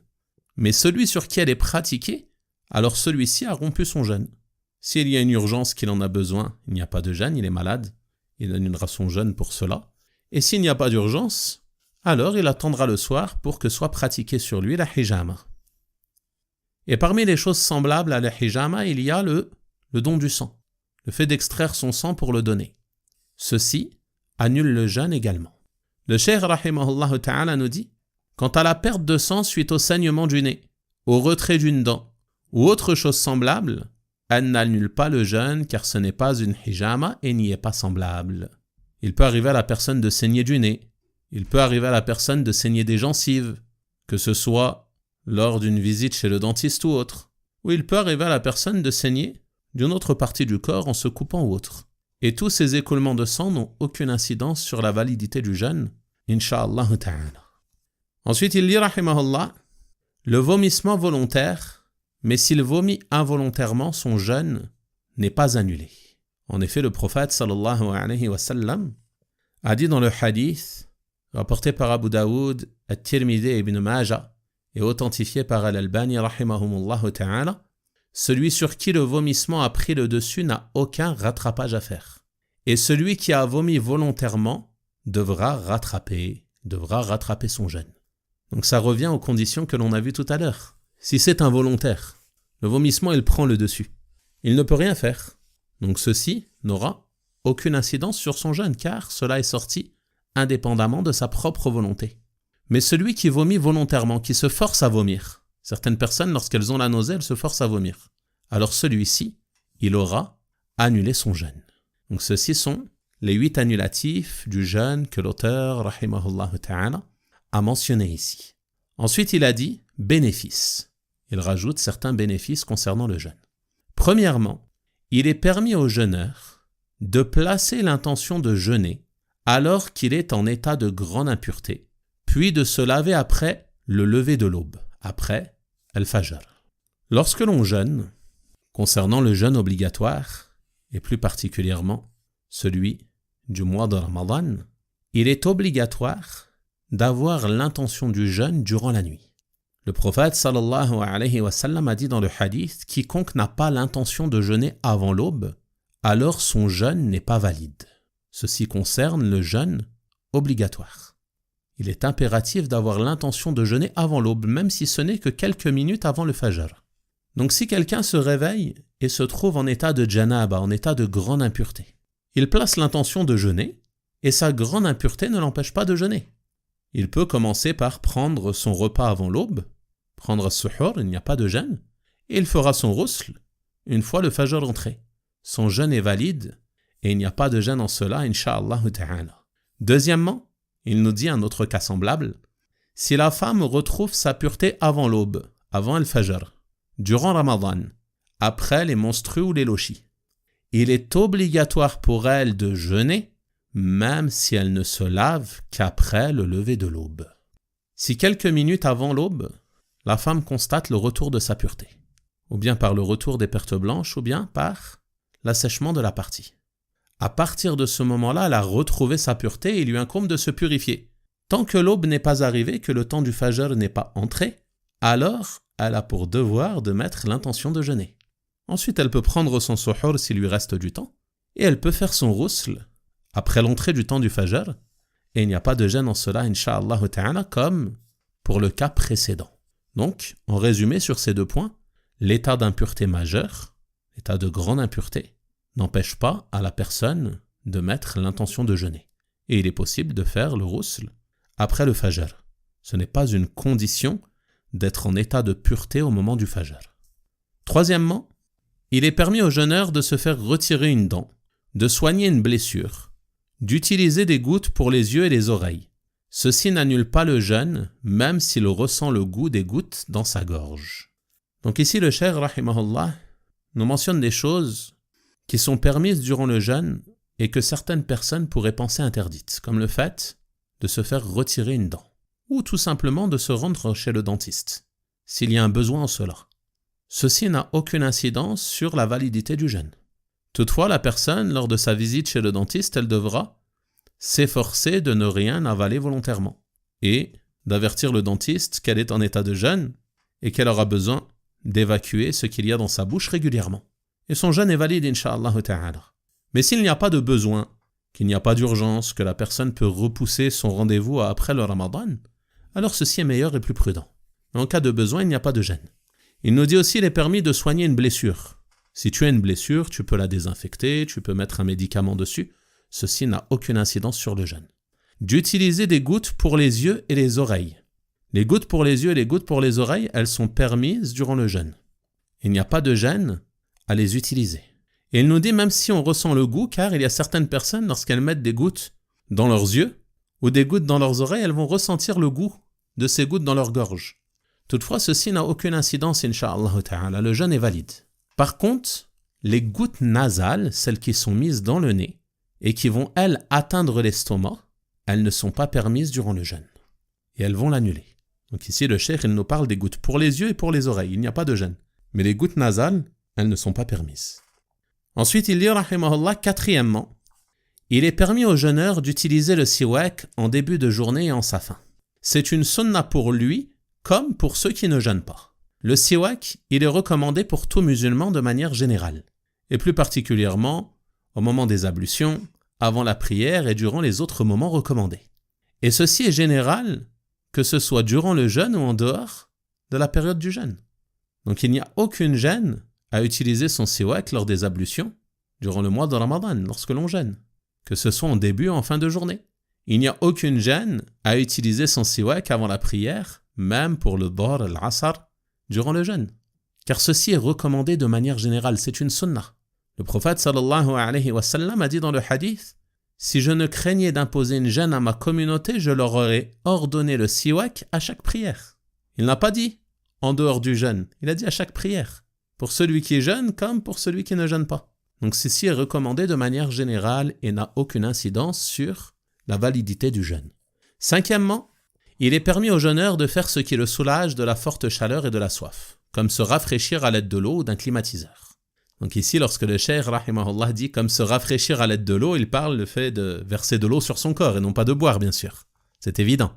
Mais celui sur qui elle est pratiquée, alors celui-ci a rompu son jeûne. S'il y a une urgence qu'il en a besoin, il n'y a pas de jeûne, il est malade, il annulera son jeûne pour cela. Et s'il n'y a pas d'urgence, alors il attendra le soir pour que soit pratiquée sur lui la hijama. Et parmi les choses semblables à la hijama, il y a le don du sang, le fait d'extraire son sang pour le donner. Ceci annule le jeûne également. Le cheikh rahimahullah ta'ala nous dit, quant à la perte de sang suite au saignement du nez, au retrait d'une dent ou autre chose semblable, elle n'annule pas le jeûne car ce n'est pas une hijama et n'y est pas semblable. Il peut arriver à la personne de saigner du nez, il peut arriver à la personne de saigner des gencives, que ce soit lors d'une visite chez le dentiste ou autre, ou il peut arriver à la personne de saigner d'une autre partie du corps en se coupant ou autre. Et tous ces écoulements de sang n'ont aucune incidence sur la validité du jeûne, Inch'Allah ta'ala. Ensuite, il dit, rahimahullah, le vomissement volontaire, mais s'il vomit involontairement, son jeûne n'est pas annulé. En effet, le prophète sallallahu alayhi wa sallam a dit dans le hadith, rapporté par Abu Daoud, At-Tirmidhi et Ibn Majah, et authentifié par Al-Albani rahimahumullah ta'ala, celui sur qui le vomissement a pris le dessus n'a aucun rattrapage à faire. Et celui qui a vomi volontairement devra rattraper son jeûne. Donc ça revient aux conditions que l'on a vues tout à l'heure. Si c'est involontaire, le vomissement il prend le dessus. Il ne peut rien faire. Donc ceci n'aura aucune incidence sur son jeûne car cela est sorti indépendamment de sa propre volonté. Mais celui qui vomit volontairement, qui se force à vomir, certaines personnes lorsqu'elles ont la nausée, elles se forcent à vomir. Alors celui-ci, il aura annulé son jeûne. Donc ceci sont les 8 annulatifs du jeûne que l'auteur, rahimahullah ta'ala, a mentionné ici. Ensuite, il a dit bénéfices. Il rajoute certains bénéfices concernant le jeûne. Premièrement, il est permis au jeûneur de placer l'intention de jeûner alors qu'il est en état de grande impureté, puis de se laver après le lever de l'aube, après al-fajr. Lorsque l'on jeûne, concernant le jeûne obligatoire, et plus particulièrement celui du mois de Ramadan, il est obligatoire d'avoir l'intention du jeûne durant la nuit. Le prophète sallallahu alayhi wa sallam a dit dans le hadith, quiconque n'a pas l'intention de jeûner avant l'aube, alors son jeûne n'est pas valide. Ceci concerne le jeûne obligatoire. Il est impératif d'avoir l'intention de jeûner avant l'aube, même si ce n'est que quelques minutes avant le fajr. Donc si quelqu'un se réveille et se trouve en état de janaba, en état de grande impureté, il place l'intention de jeûner et sa grande impureté ne l'empêche pas de jeûner. Il peut commencer par prendre son repas avant l'aube, prendre suhour, il n'y a pas de jeûne, et il fera son ghusl une fois le fajr entré. Son jeûne est valide et il n'y a pas de jeûne en cela, Inch'Allah ta'ala. Deuxièmement, il nous dit un autre cas semblable, si la femme retrouve sa pureté avant l'aube, avant le fajr, durant Ramadan, après les menstrues ou les lochis, il est obligatoire pour elle de jeûner, même si elle ne se lave qu'après le lever de l'aube. Si quelques minutes avant l'aube, la femme constate le retour de sa pureté, ou bien par le retour des pertes blanches, ou bien par l'assèchement de la partie. À partir de ce moment-là, elle a retrouvé sa pureté et il lui incombe de se purifier. Tant que l'aube n'est pas arrivée, que le temps du fajr n'est pas entré, alors elle a pour devoir de mettre l'intention de jeûner. Ensuite, elle peut prendre son suhour s'il lui reste du temps, et elle peut faire son ghusl après l'entrée du temps du fajr, et il n'y a pas de jeûne en cela, Inch'Allah ta'ala, comme pour le cas précédent. Donc, en résumé sur ces 2 points, l'état d'impureté majeure, l'état de grande impureté, n'empêche pas à la personne de mettre l'intention de jeûner. Et il est possible de faire le ghusl après le fajr. Ce n'est pas une condition d'être en état de pureté au moment du fajr. Troisièmement, il est permis au jeûneur de se faire retirer une dent, de soigner une blessure, d'utiliser des gouttes pour les yeux et les oreilles. Ceci n'annule pas le jeûne, même s'il ressent le goût des gouttes dans sa gorge. Donc ici, le cheikh, rahimahullah, nous mentionne des choses qui sont permises durant le jeûne et que certaines personnes pourraient penser interdites, comme le fait de se faire retirer une dent, ou tout simplement de se rendre chez le dentiste, s'il y a un besoin en cela. Ceci n'a aucune incidence sur la validité du jeûne. Toutefois, la personne, lors de sa visite chez le dentiste, elle devra s'efforcer de ne rien avaler volontairement et d'avertir le dentiste qu'elle est en état de jeûne et qu'elle aura besoin d'évacuer ce qu'il y a dans sa bouche régulièrement. Et son jeûne est valide, incha'Allah ta'ala. Mais s'il n'y a pas de besoin, qu'il n'y a pas d'urgence, que la personne peut repousser son rendez-vous à après le Ramadan, alors ceci est meilleur et plus prudent. Mais en cas de besoin, il n'y a pas de jeûne. Il nous dit aussi qu'il est permis de soigner une blessure. Si tu as une blessure, tu peux la désinfecter, tu peux mettre un médicament dessus. Ceci n'a aucune incidence sur le jeûne. D'utiliser des gouttes pour les yeux et les oreilles. Les gouttes pour les yeux et les gouttes pour les oreilles, elles sont permises durant le jeûne. Il n'y a pas de gêne à les utiliser. Et il nous dit même si on ressent le goût, car il y a certaines personnes, lorsqu'elles mettent des gouttes dans leurs yeux ou des gouttes dans leurs oreilles, elles vont ressentir le goût de ces gouttes dans leur gorge. Toutefois, ceci n'a aucune incidence, incha'Allah ta'ala. Le jeûne est valide. Par contre, les gouttes nasales, celles qui sont mises dans le nez et qui vont, elles, atteindre l'estomac, elles ne sont pas permises durant le jeûne. Et elles vont l'annuler. Donc ici, le cheikh, il nous parle des gouttes pour les yeux et pour les oreilles. Il n'y a pas de jeûne. Mais les gouttes nasales, elles ne sont pas permises. Ensuite, il dit, rahimahullah, quatrièmement, il est permis au jeûneur d'utiliser le siwak en début de journée et en sa fin. C'est une sunna pour lui, comme pour ceux qui ne jeûnent pas. Le siwak, il est recommandé pour tout musulman de manière générale, et plus particulièrement au moment des ablutions, avant la prière et durant les autres moments recommandés. Et ceci est général, que ce soit durant le jeûne ou en dehors de la période du jeûne. Donc il n'y a aucune gêne à utiliser son siwak lors des ablutions, durant le mois de Ramadan, lorsque l'on jeûne, que ce soit en début ou en fin de journée. Il n'y a aucune gêne à utiliser son siwak avant la prière, même pour le Dhuhr et l'Asr, durant le jeûne. Car ceci est recommandé de manière générale, c'est une sunnah. Le prophète sallallahu alayhi wa sallam a dit dans le hadith, « Si je ne craignais d'imposer une gêne à ma communauté, je leur aurais ordonné le siwak à chaque prière. » Il n'a pas dit en dehors du jeûne, il a dit à chaque prière, pour celui qui jeûne comme pour celui qui ne jeûne pas. Donc ceci est recommandé de manière générale et n'a aucune incidence sur la validité du jeûne. Cinquièmement, il est permis au jeûneur de faire ce qui le soulage de la forte chaleur et de la soif, comme se rafraîchir à l'aide de l'eau ou d'un climatiseur. Donc ici, lorsque le cheikh, rahimahullah, dit comme se rafraîchir à l'aide de l'eau, il parle le fait de verser de l'eau sur son corps et non pas de boire, bien sûr. C'est évident.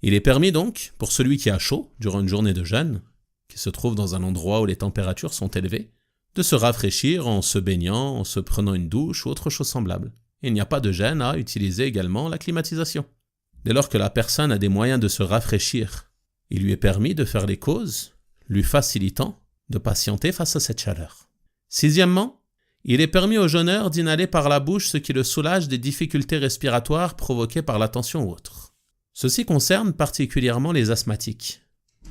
Il est permis donc, pour celui qui a chaud durant une journée de jeûne, qui se trouve dans un endroit où les températures sont élevées, de se rafraîchir en se baignant, en se prenant une douche ou autre chose semblable. Il n'y a pas de gêne à utiliser également la climatisation. Dès lors que la personne a des moyens de se rafraîchir, il lui est permis de faire les causes, lui facilitant de patienter face à cette chaleur. Sixièmement, il est permis au jeûneur d'inhaler par la bouche ce qui le soulage des difficultés respiratoires provoquées par la tension ou autre. Ceci concerne particulièrement les asthmatiques,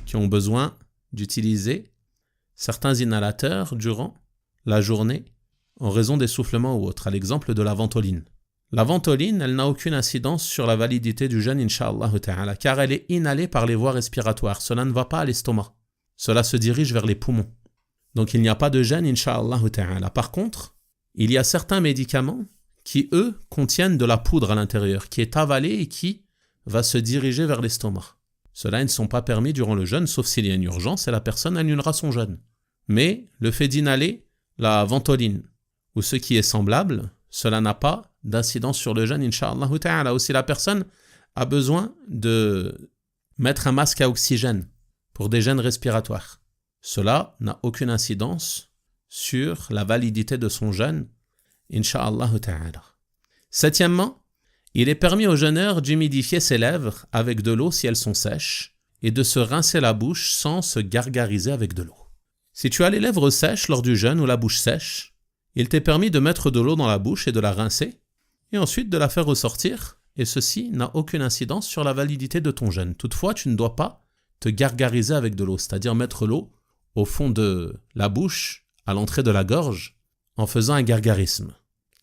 qui ont besoin d'utiliser certains inhalateurs durant la journée en raison d'essoufflement ou autre, à l'exemple de la ventoline. La ventoline, elle n'a aucune incidence sur la validité du jeûne, incha'Allah ta'ala, car elle est inhalée par les voies respiratoires. Cela ne va pas à l'estomac. Cela se dirige vers les poumons. Donc il n'y a pas de gêne, incha'Allah ta'ala. Par contre, il y a certains médicaments qui, eux, contiennent de la poudre à l'intérieur, qui est avalée et qui va se diriger vers l'estomac. Ceux-là ne sont pas permis durant le jeûne, sauf s'il y a une urgence et la personne annulera son jeûne. Mais le fait d'inhaler la ventoline ou ce qui est semblable, cela n'a pas d'incidence sur le jeûne, incha'Allah ta'ala. Aussi, la personne a besoin de mettre un masque à oxygène pour des gènes respiratoires. Cela n'a aucune incidence sur la validité de son jeûne, incha'Allah ta'ala. Septièmement, il est permis au jeûneur d'humidifier ses lèvres avec de l'eau si elles sont sèches et de se rincer la bouche sans se gargariser avec de l'eau. Si tu as les lèvres sèches lors du jeûne ou la bouche sèche, il t'est permis de mettre de l'eau dans la bouche et de la rincer et ensuite de la faire ressortir, et ceci n'a aucune incidence sur la validité de ton jeûne. Toutefois, tu ne dois pas te gargariser avec de l'eau, c'est-à-dire mettre l'eau au fond de la bouche, à l'entrée de la gorge, en faisant un gargarisme.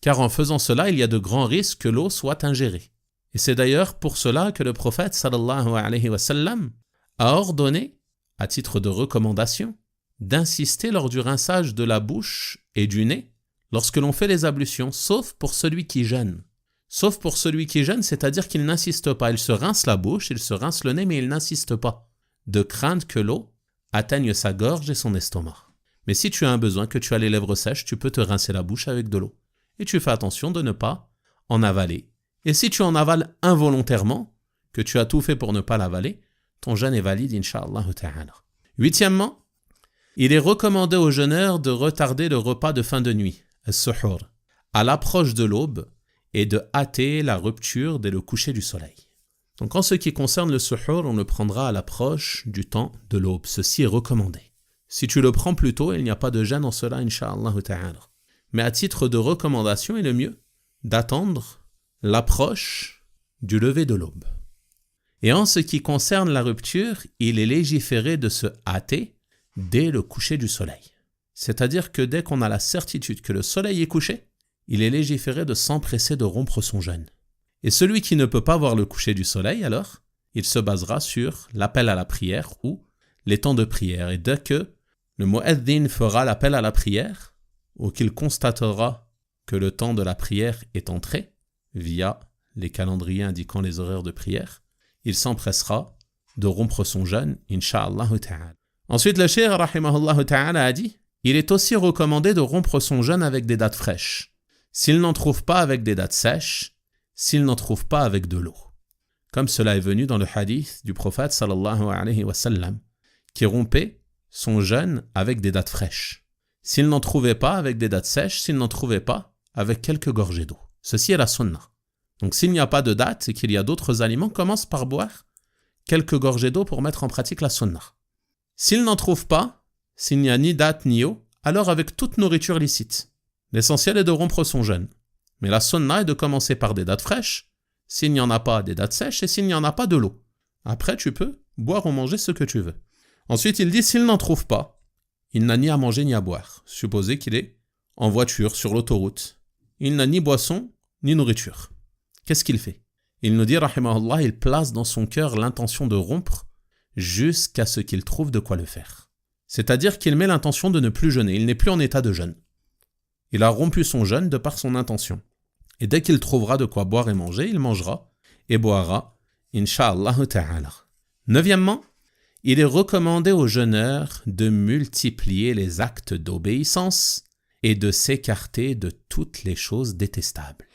Car en faisant cela, il y a de grands risques que l'eau soit ingérée. Et c'est d'ailleurs pour cela que le prophète sallallahu alayhi wa sallam a ordonné, à titre de recommandation, d'insister lors du rinçage de la bouche et du nez lorsque l'on fait les ablutions, sauf pour celui qui jeûne. Sauf pour celui qui jeûne, c'est-à-dire qu'il n'insiste pas. Il se rince la bouche, il se rince le nez, mais il n'insiste pas, de crainte que l'eau atteigne sa gorge et son estomac. Mais si tu as un besoin, que tu as les lèvres sèches, tu peux te rincer la bouche avec de l'eau. Et tu fais attention de ne pas en avaler. Et si tu en avales involontairement, que tu as tout fait pour ne pas l'avaler, ton jeûne est valide, incha'Allah ta'ala. Huitièmement, il est recommandé aux jeûneurs de retarder le repas de fin de nuit, as-suhur, à l'approche de l'aube et de hâter la rupture dès le coucher du soleil. Donc en ce qui concerne le suhur, on le prendra à l'approche du temps de l'aube. Ceci est recommandé. Si tu le prends plus tôt, il n'y a pas de gêne en cela, incha'Allah ta'ala. Mais à titre de recommandation, il est mieux d'attendre l'approche du lever de l'aube. Et en ce qui concerne la rupture, il est légiféré de se hâter dès le coucher du soleil. C'est-à-dire que dès qu'on a la certitude que le soleil est couché, il est légiféré de s'empresser de rompre son jeûne. Et celui qui ne peut pas voir le coucher du soleil, alors, il se basera sur l'appel à la prière ou les temps de prière. Et dès que le mu'adhin fera l'appel à la prière, ou qu'il constatera que le temps de la prière est entré, via les calendriers indiquant les horaires de prière, il s'empressera de rompre son jeûne, incha'Allah ta'ala. Ensuite, le cheikh, rahimahullah ta'ala, a dit, il est aussi recommandé de rompre son jeûne avec des dattes fraîches, s'il n'en trouve pas avec des dattes sèches, s'il n'en trouve pas avec de l'eau. Comme cela est venu dans le hadith du prophète sallallahu alayhi wa sallam, qui rompait son jeûne avec des dattes fraîches. S'il n'en trouvait pas avec des dattes sèches, s'il n'en trouvait pas avec quelques gorgées d'eau. Ceci est la sunna. Donc s'il n'y a pas de dattes et qu'il y a d'autres aliments, commence par boire quelques gorgées d'eau pour mettre en pratique la sunna. S'il n'en trouve pas, s'il n'y a ni dattes ni eau, alors avec toute nourriture licite. L'essentiel est de rompre son jeûne. Mais la sunna est de commencer par des dattes fraîches, s'il n'y en a pas, des dattes sèches, et s'il n'y en a pas, de l'eau. Après, tu peux boire ou manger ce que tu veux. Ensuite, il dit, s'il n'en trouve pas, il n'a ni à manger ni à boire. Supposez qu'il est en voiture, sur l'autoroute. Il n'a ni boisson, ni nourriture. Qu'est-ce qu'il fait? Il nous dit, rahimahullah, il place dans son cœur l'intention de rompre jusqu'à ce qu'il trouve de quoi le faire. C'est-à-dire qu'il met l'intention de ne plus jeûner. Il n'est plus en état de jeûne. Il a rompu son jeûne de par son intention. Et dès qu'il trouvera de quoi boire et manger, il mangera et boira, incha'Allah ta'ala. Neuvièmement, il est recommandé aux jeûneurs de multiplier les actes d'obéissance et de s'écarter de toutes les choses détestables.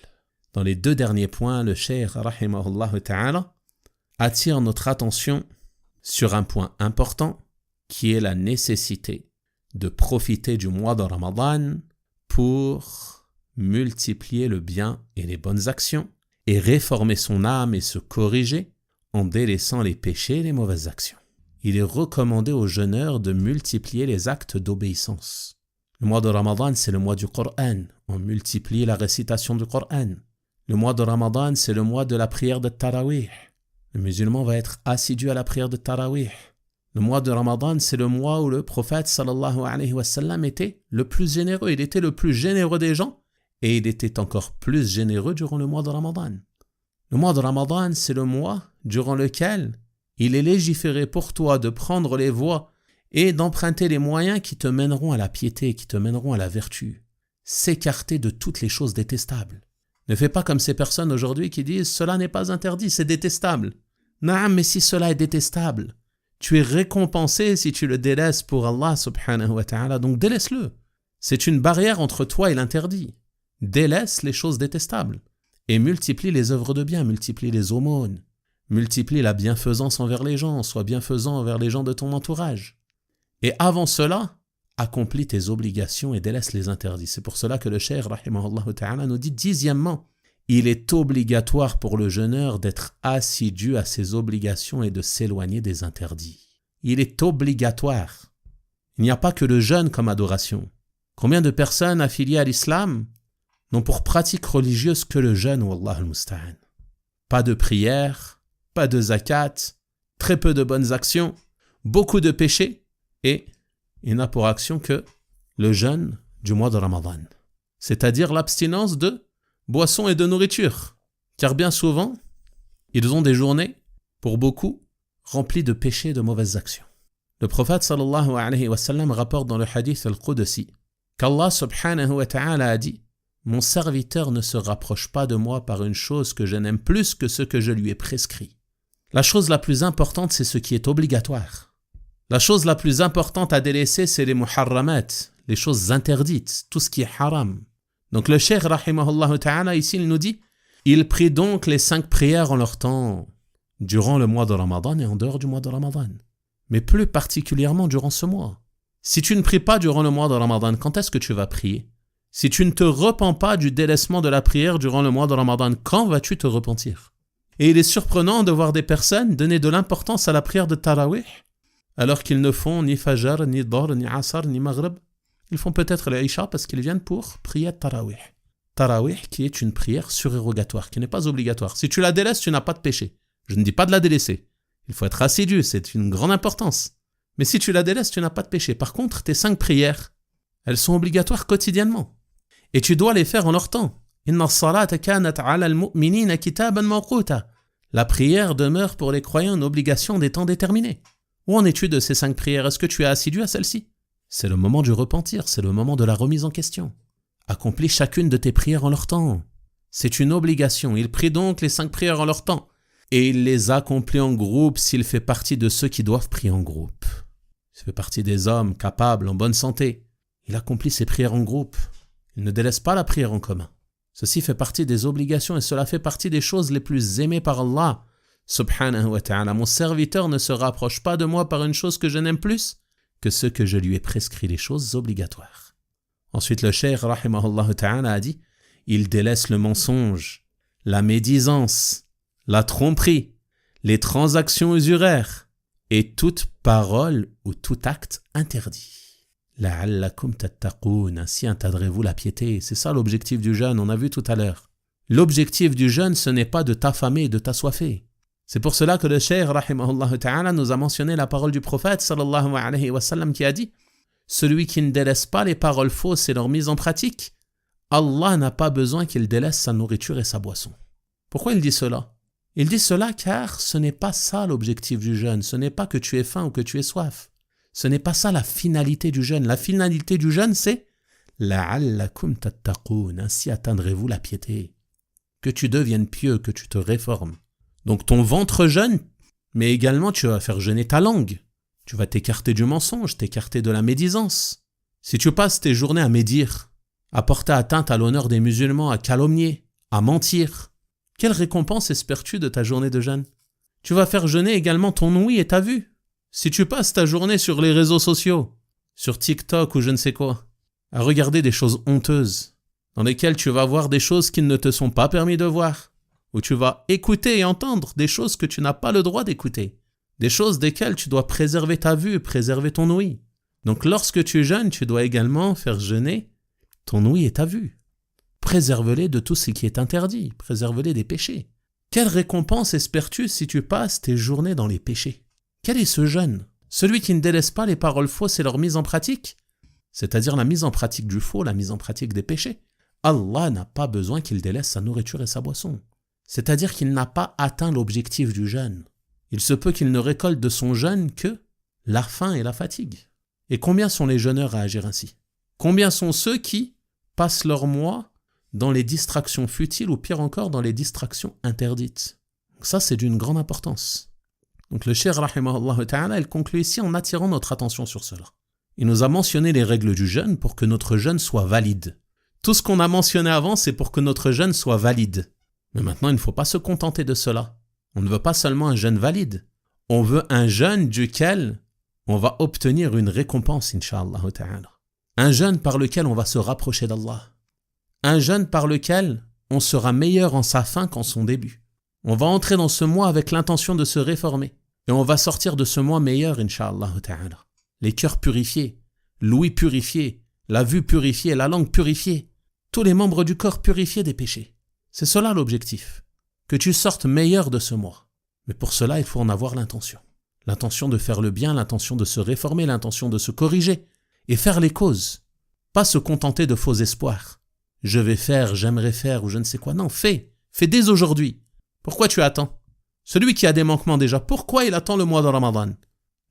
Dans les deux derniers points, le cheikh rahimahullah ta'ala attire notre attention sur un point important qui est la nécessité de profiter du mois de Ramadan pour multiplier le bien et les bonnes actions et réformer son âme et se corriger en délaissant les péchés et les mauvaises actions. Il est recommandé aux jeûneurs de multiplier les actes d'obéissance. Le mois de Ramadan, c'est le mois du Coran. On multiplie la récitation du Coran. Le mois de Ramadan, c'est le mois de la prière de Tarawih. Le musulman va être assidu à la prière de Tarawih. Le mois de Ramadan, c'est le mois où le prophète sallallahu alayhi wa sallam était le plus généreux. Il était le plus généreux des gens et il était encore plus généreux durant le mois de Ramadan. Le mois de Ramadan, c'est le mois durant lequel il est légiféré pour toi de prendre les voies et d'emprunter les moyens qui te mèneront à la piété, qui te mèneront à la vertu. S'écarter de toutes les choses détestables. Ne fais pas comme ces personnes aujourd'hui qui disent « cela n'est pas interdit, c'est détestable ». Naam, mais si cela est détestable, tu es récompensé si tu le délaisses pour Allah subhanahu wa ta'ala, donc délaisse-le. C'est une barrière entre toi et l'interdit. Délaisse les choses détestables et multiplie les œuvres de bien, multiplie les aumônes, multiplie la bienfaisance envers les gens, sois bienfaisant envers les gens de ton entourage. Et avant cela, accomplis tes obligations et délaisse les interdits. C'est pour cela que le cheikh, rahimahullah ta'ala, nous dit, dixièmement, il est obligatoire pour le jeûneur d'être assidu à ses obligations et de s'éloigner des interdits. Il est obligatoire. Il n'y a pas que le jeûne comme adoration. Combien de personnes affiliées à l'islam n'ont pour pratique religieuse que le jeûne, wallah al-musta'an. Pas de prière, pas de zakat, très peu de bonnes actions, beaucoup de péchés, et il n'a pour action que le jeûne du mois de Ramadan. C'est-à-dire l'abstinence de boissons et de nourriture. Car bien souvent, ils ont des journées, pour beaucoup, remplies de péchés et de mauvaises actions. Le prophète sallallahu alayhi wa sallam rapporte dans le hadith al-Qudsi qu'Allah subhanahu wa ta'ala a dit « Mon serviteur ne se rapproche pas de moi par une chose que je n'aime plus que ce que je lui ai prescrit. » La chose la plus importante, c'est ce qui est obligatoire. La chose la plus importante à délaisser, c'est les muharramat, les choses interdites, tout ce qui est haram. Donc le cheikh rahimahullah ta'ala ici il nous dit « Il prie donc les 5 prières en leur temps, durant le mois de Ramadan et en dehors du mois de Ramadan. » Mais plus particulièrement durant ce mois. Si tu ne pries pas durant le mois de Ramadan, quand est-ce que tu vas prier? Si tu ne te repens pas du délaissement de la prière durant le mois de Ramadan, quand vas-tu te repentir? Et il est surprenant de voir des personnes donner de l'importance à la prière de Tarawih, alors qu'ils ne font ni Fajr, ni Dor, ni Asr, ni Maghrib. Ils font peut-être l'Isha parce qu'ils viennent pour prier Tarawih. Tarawih qui est une prière surérogatoire, qui n'est pas obligatoire. Si tu la délaisses, tu n'as pas de péché. Je ne dis pas de la délaisser. Il faut être assidu, c'est une grande importance. Mais si tu la délaisses, tu n'as pas de péché. Par contre, tes 5 prières, elles sont obligatoires quotidiennement. Et tu dois les faire en leur temps. Inna as-salata kanat 'ala al-mu'minina kitaban mawquta. La prière demeure pour les croyants une obligation des temps déterminés. Où en es-tu de ces 5 prières? Est-ce que tu es assidu à celle-ci? C'est le moment du repentir, c'est le moment de la remise en question. Accomplis chacune de tes prières en leur temps. C'est une obligation. Il prie donc les 5 prières en leur temps. Et il les accomplit en groupe s'il fait partie de ceux qui doivent prier en groupe. Il fait partie des hommes capables, en bonne santé. Il accomplit ses prières en groupe. Il ne délaisse pas la prière en commun. Ceci fait partie des obligations et cela fait partie des choses les plus aimées par Allah. Subhanahu wa ta'ala. Mon serviteur ne se rapproche pas de moi par une chose que je n'aime plus que ce que je lui ai prescrit, les choses obligatoires. Ensuite, le cheikh rahimahullah ta'ala a dit « Il délaisse le mensonge, la médisance, la tromperie, les transactions usuraires et toute parole ou tout acte interdit. La'allakum tattaqoun, ainsi atteindrez-vous la piété. » C'est ça l'objectif du jeûne, on a vu tout à l'heure. L'objectif du jeûne, ce n'est pas de t'affamer et de t'assoiffer. C'est pour cela que le cheikh rahimahullah ta'ala nous a mentionné la parole du prophète sallallahu alayhi wa sallam qui a dit « Celui qui ne délaisse pas les paroles fausses et leur mise en pratique, Allah n'a pas besoin qu'il délaisse sa nourriture et sa boisson. » Pourquoi il dit cela? Il dit cela car ce n'est pas ça l'objectif du jeûne, ce n'est pas que tu aies faim ou que tu aies soif. Ce n'est pas ça la finalité du jeûne. La finalité du jeûne, c'est « La'allakum tattaqoun » ainsi atteindrez-vous la piété. Que tu deviennes pieux, que tu te réformes. Donc ton ventre jeûne, mais également tu vas faire jeûner ta langue. Tu vas t'écarter du mensonge, t'écarter de la médisance. Si tu passes tes journées à médire, à porter atteinte à l'honneur des musulmans, à calomnier, à mentir, quelle récompense espères-tu de ta journée de jeûne? Tu vas faire jeûner également ton ouïe et ta vue. Si tu passes ta journée sur les réseaux sociaux, sur TikTok ou je ne sais quoi, à regarder des choses honteuses, dans lesquelles tu vas voir des choses qui ne te sont pas permis de voir, où tu vas écouter et entendre des choses que tu n'as pas le droit d'écouter, des choses desquelles tu dois préserver ta vue, préserver ton ouïe. Donc lorsque tu jeûnes, tu dois également faire jeûner ton ouïe et ta vue. Préserve-les de tout ce qui est interdit, préserve-les des péchés. Quelle récompense espères-tu si tu passes tes journées dans les péchés? Quel est ce jeûne? Celui qui ne délaisse pas les paroles fausses et leur mise en pratique, c'est-à-dire la mise en pratique du faux, la mise en pratique des péchés. Allah n'a pas besoin qu'il délaisse sa nourriture et sa boisson. C'est-à-dire qu'il n'a pas atteint l'objectif du jeûne. Il se peut qu'il ne récolte de son jeûne que la faim et la fatigue. Et combien sont les jeûneurs à agir ainsi? Combien sont ceux qui passent leur mois dans les distractions futiles ou pire encore dans les distractions interdites? Donc ça, c'est d'une grande importance. Donc le cheikh rahimahullah ta'ala, il conclut ici en attirant notre attention sur cela. Il nous a mentionné les règles du jeûne pour que notre jeûne soit valide. Tout ce qu'on a mentionné avant, c'est pour que notre jeûne soit valide. Mais maintenant, il ne faut pas se contenter de cela. On ne veut pas seulement un jeûne valide. On veut un jeûne duquel on va obtenir une récompense, incha'Allah ta'ala. Un jeûne par lequel on va se rapprocher d'Allah. Un jeûne par lequel on sera meilleur en sa fin qu'en son début. On va entrer dans ce mois avec l'intention de se réformer. Et on va sortir de ce mois meilleur, incha'Allah ta'ala. Les cœurs purifiés, l'ouïe purifiée, la vue purifiée, la langue purifiée. tous les membres du corps purifiés des péchés. C'est cela l'objectif, que tu sortes meilleur de ce mois. Mais pour cela, il faut en avoir l'intention. L'intention de faire le bien, l'intention de se réformer, l'intention de se corriger et faire les causes. Pas se contenter de faux espoirs. Je vais faire, j'aimerais faire ou je ne sais quoi. Non, fais. Fais dès aujourd'hui. Pourquoi tu attends? Celui qui a des manquements déjà, pourquoi il attend le mois de Ramadan?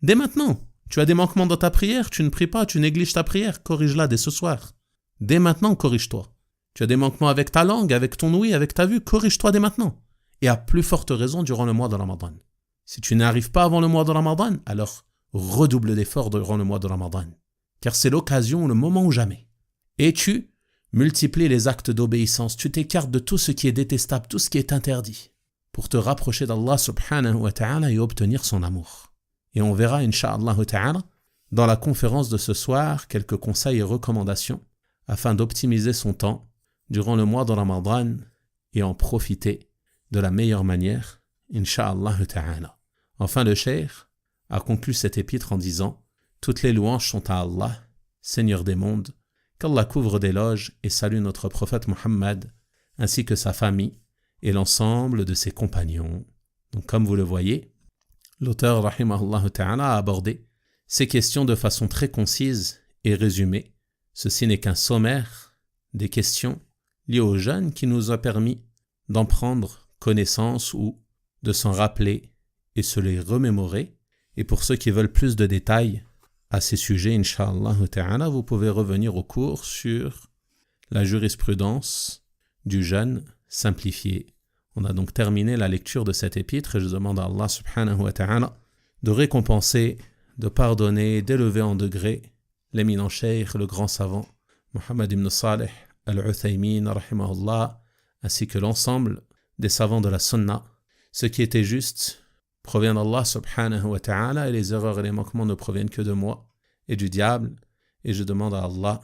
Dès maintenant. Tu as des manquements dans ta prière, tu ne pries pas, tu négliges ta prière, corrige-la dès ce soir. Dès maintenant, corrige-toi. Tu as des manquements avec ta langue, avec ton ouïe, avec ta vue, corrige-toi dès maintenant. Et à plus forte raison durant le mois de Ramadan. Si tu n'arrives pas avant le mois de Ramadan, alors redouble d'efforts durant le mois de Ramadan. Car c'est l'occasion, le moment ou jamais. Et tu multiplies les actes d'obéissance, tu t'écartes de tout ce qui est détestable, tout ce qui est interdit, pour te rapprocher d'Allah subhanahu wa ta'ala et obtenir son amour. Et on verra, incha'Allah ta'ala, dans la conférence de ce soir, quelques conseils et recommandations afin d'optimiser son temps durant le mois de Ramadan et en profiter de la meilleure manière, incha'Allah ta'ala. Enfin, le cheikh a conclu cet épître en disant « Toutes les louanges sont à Allah, Seigneur des mondes, qu'Allah couvre d'éloges et salue notre prophète Muhammad, ainsi que sa famille et l'ensemble de ses compagnons. » Donc, comme vous le voyez, l'auteur, rahimahullah ta'ala, a abordé ces questions de façon très concise et résumée. Ceci n'est qu'un sommaire des questions liées aux jeûnes qui nous a permis d'en prendre connaissance ou de s'en rappeler et se les remémorer. Et pour ceux qui veulent plus de détails à ces sujets, incha'Allah ta'ala, vous pouvez revenir au cours sur la jurisprudence du jeûne simplifié. On a donc terminé la lecture de cet épître et je demande à Allah subhanahu wa ta'ala de récompenser, de pardonner, d'élever en degré l'éminent cheikh, le grand savant, Muhammad ibn Salih al-Uthaymin, rahimahullah, ainsi que l'ensemble des savants de la sunna. Ce qui était juste provient d'Allah subhanahu wa ta'ala et les erreurs et les manquements ne proviennent que de moi et du diable. Et je demande à Allah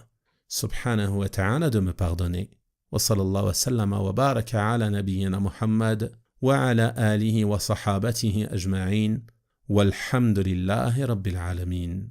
subhanahu wa ta'ala de me pardonner. Wa sallallahu wa sallama wa baraka ala nabiyyina Muhammad wa ala alihi wa sahabatihi ajma'in walhamdulillahi rabbil alamin.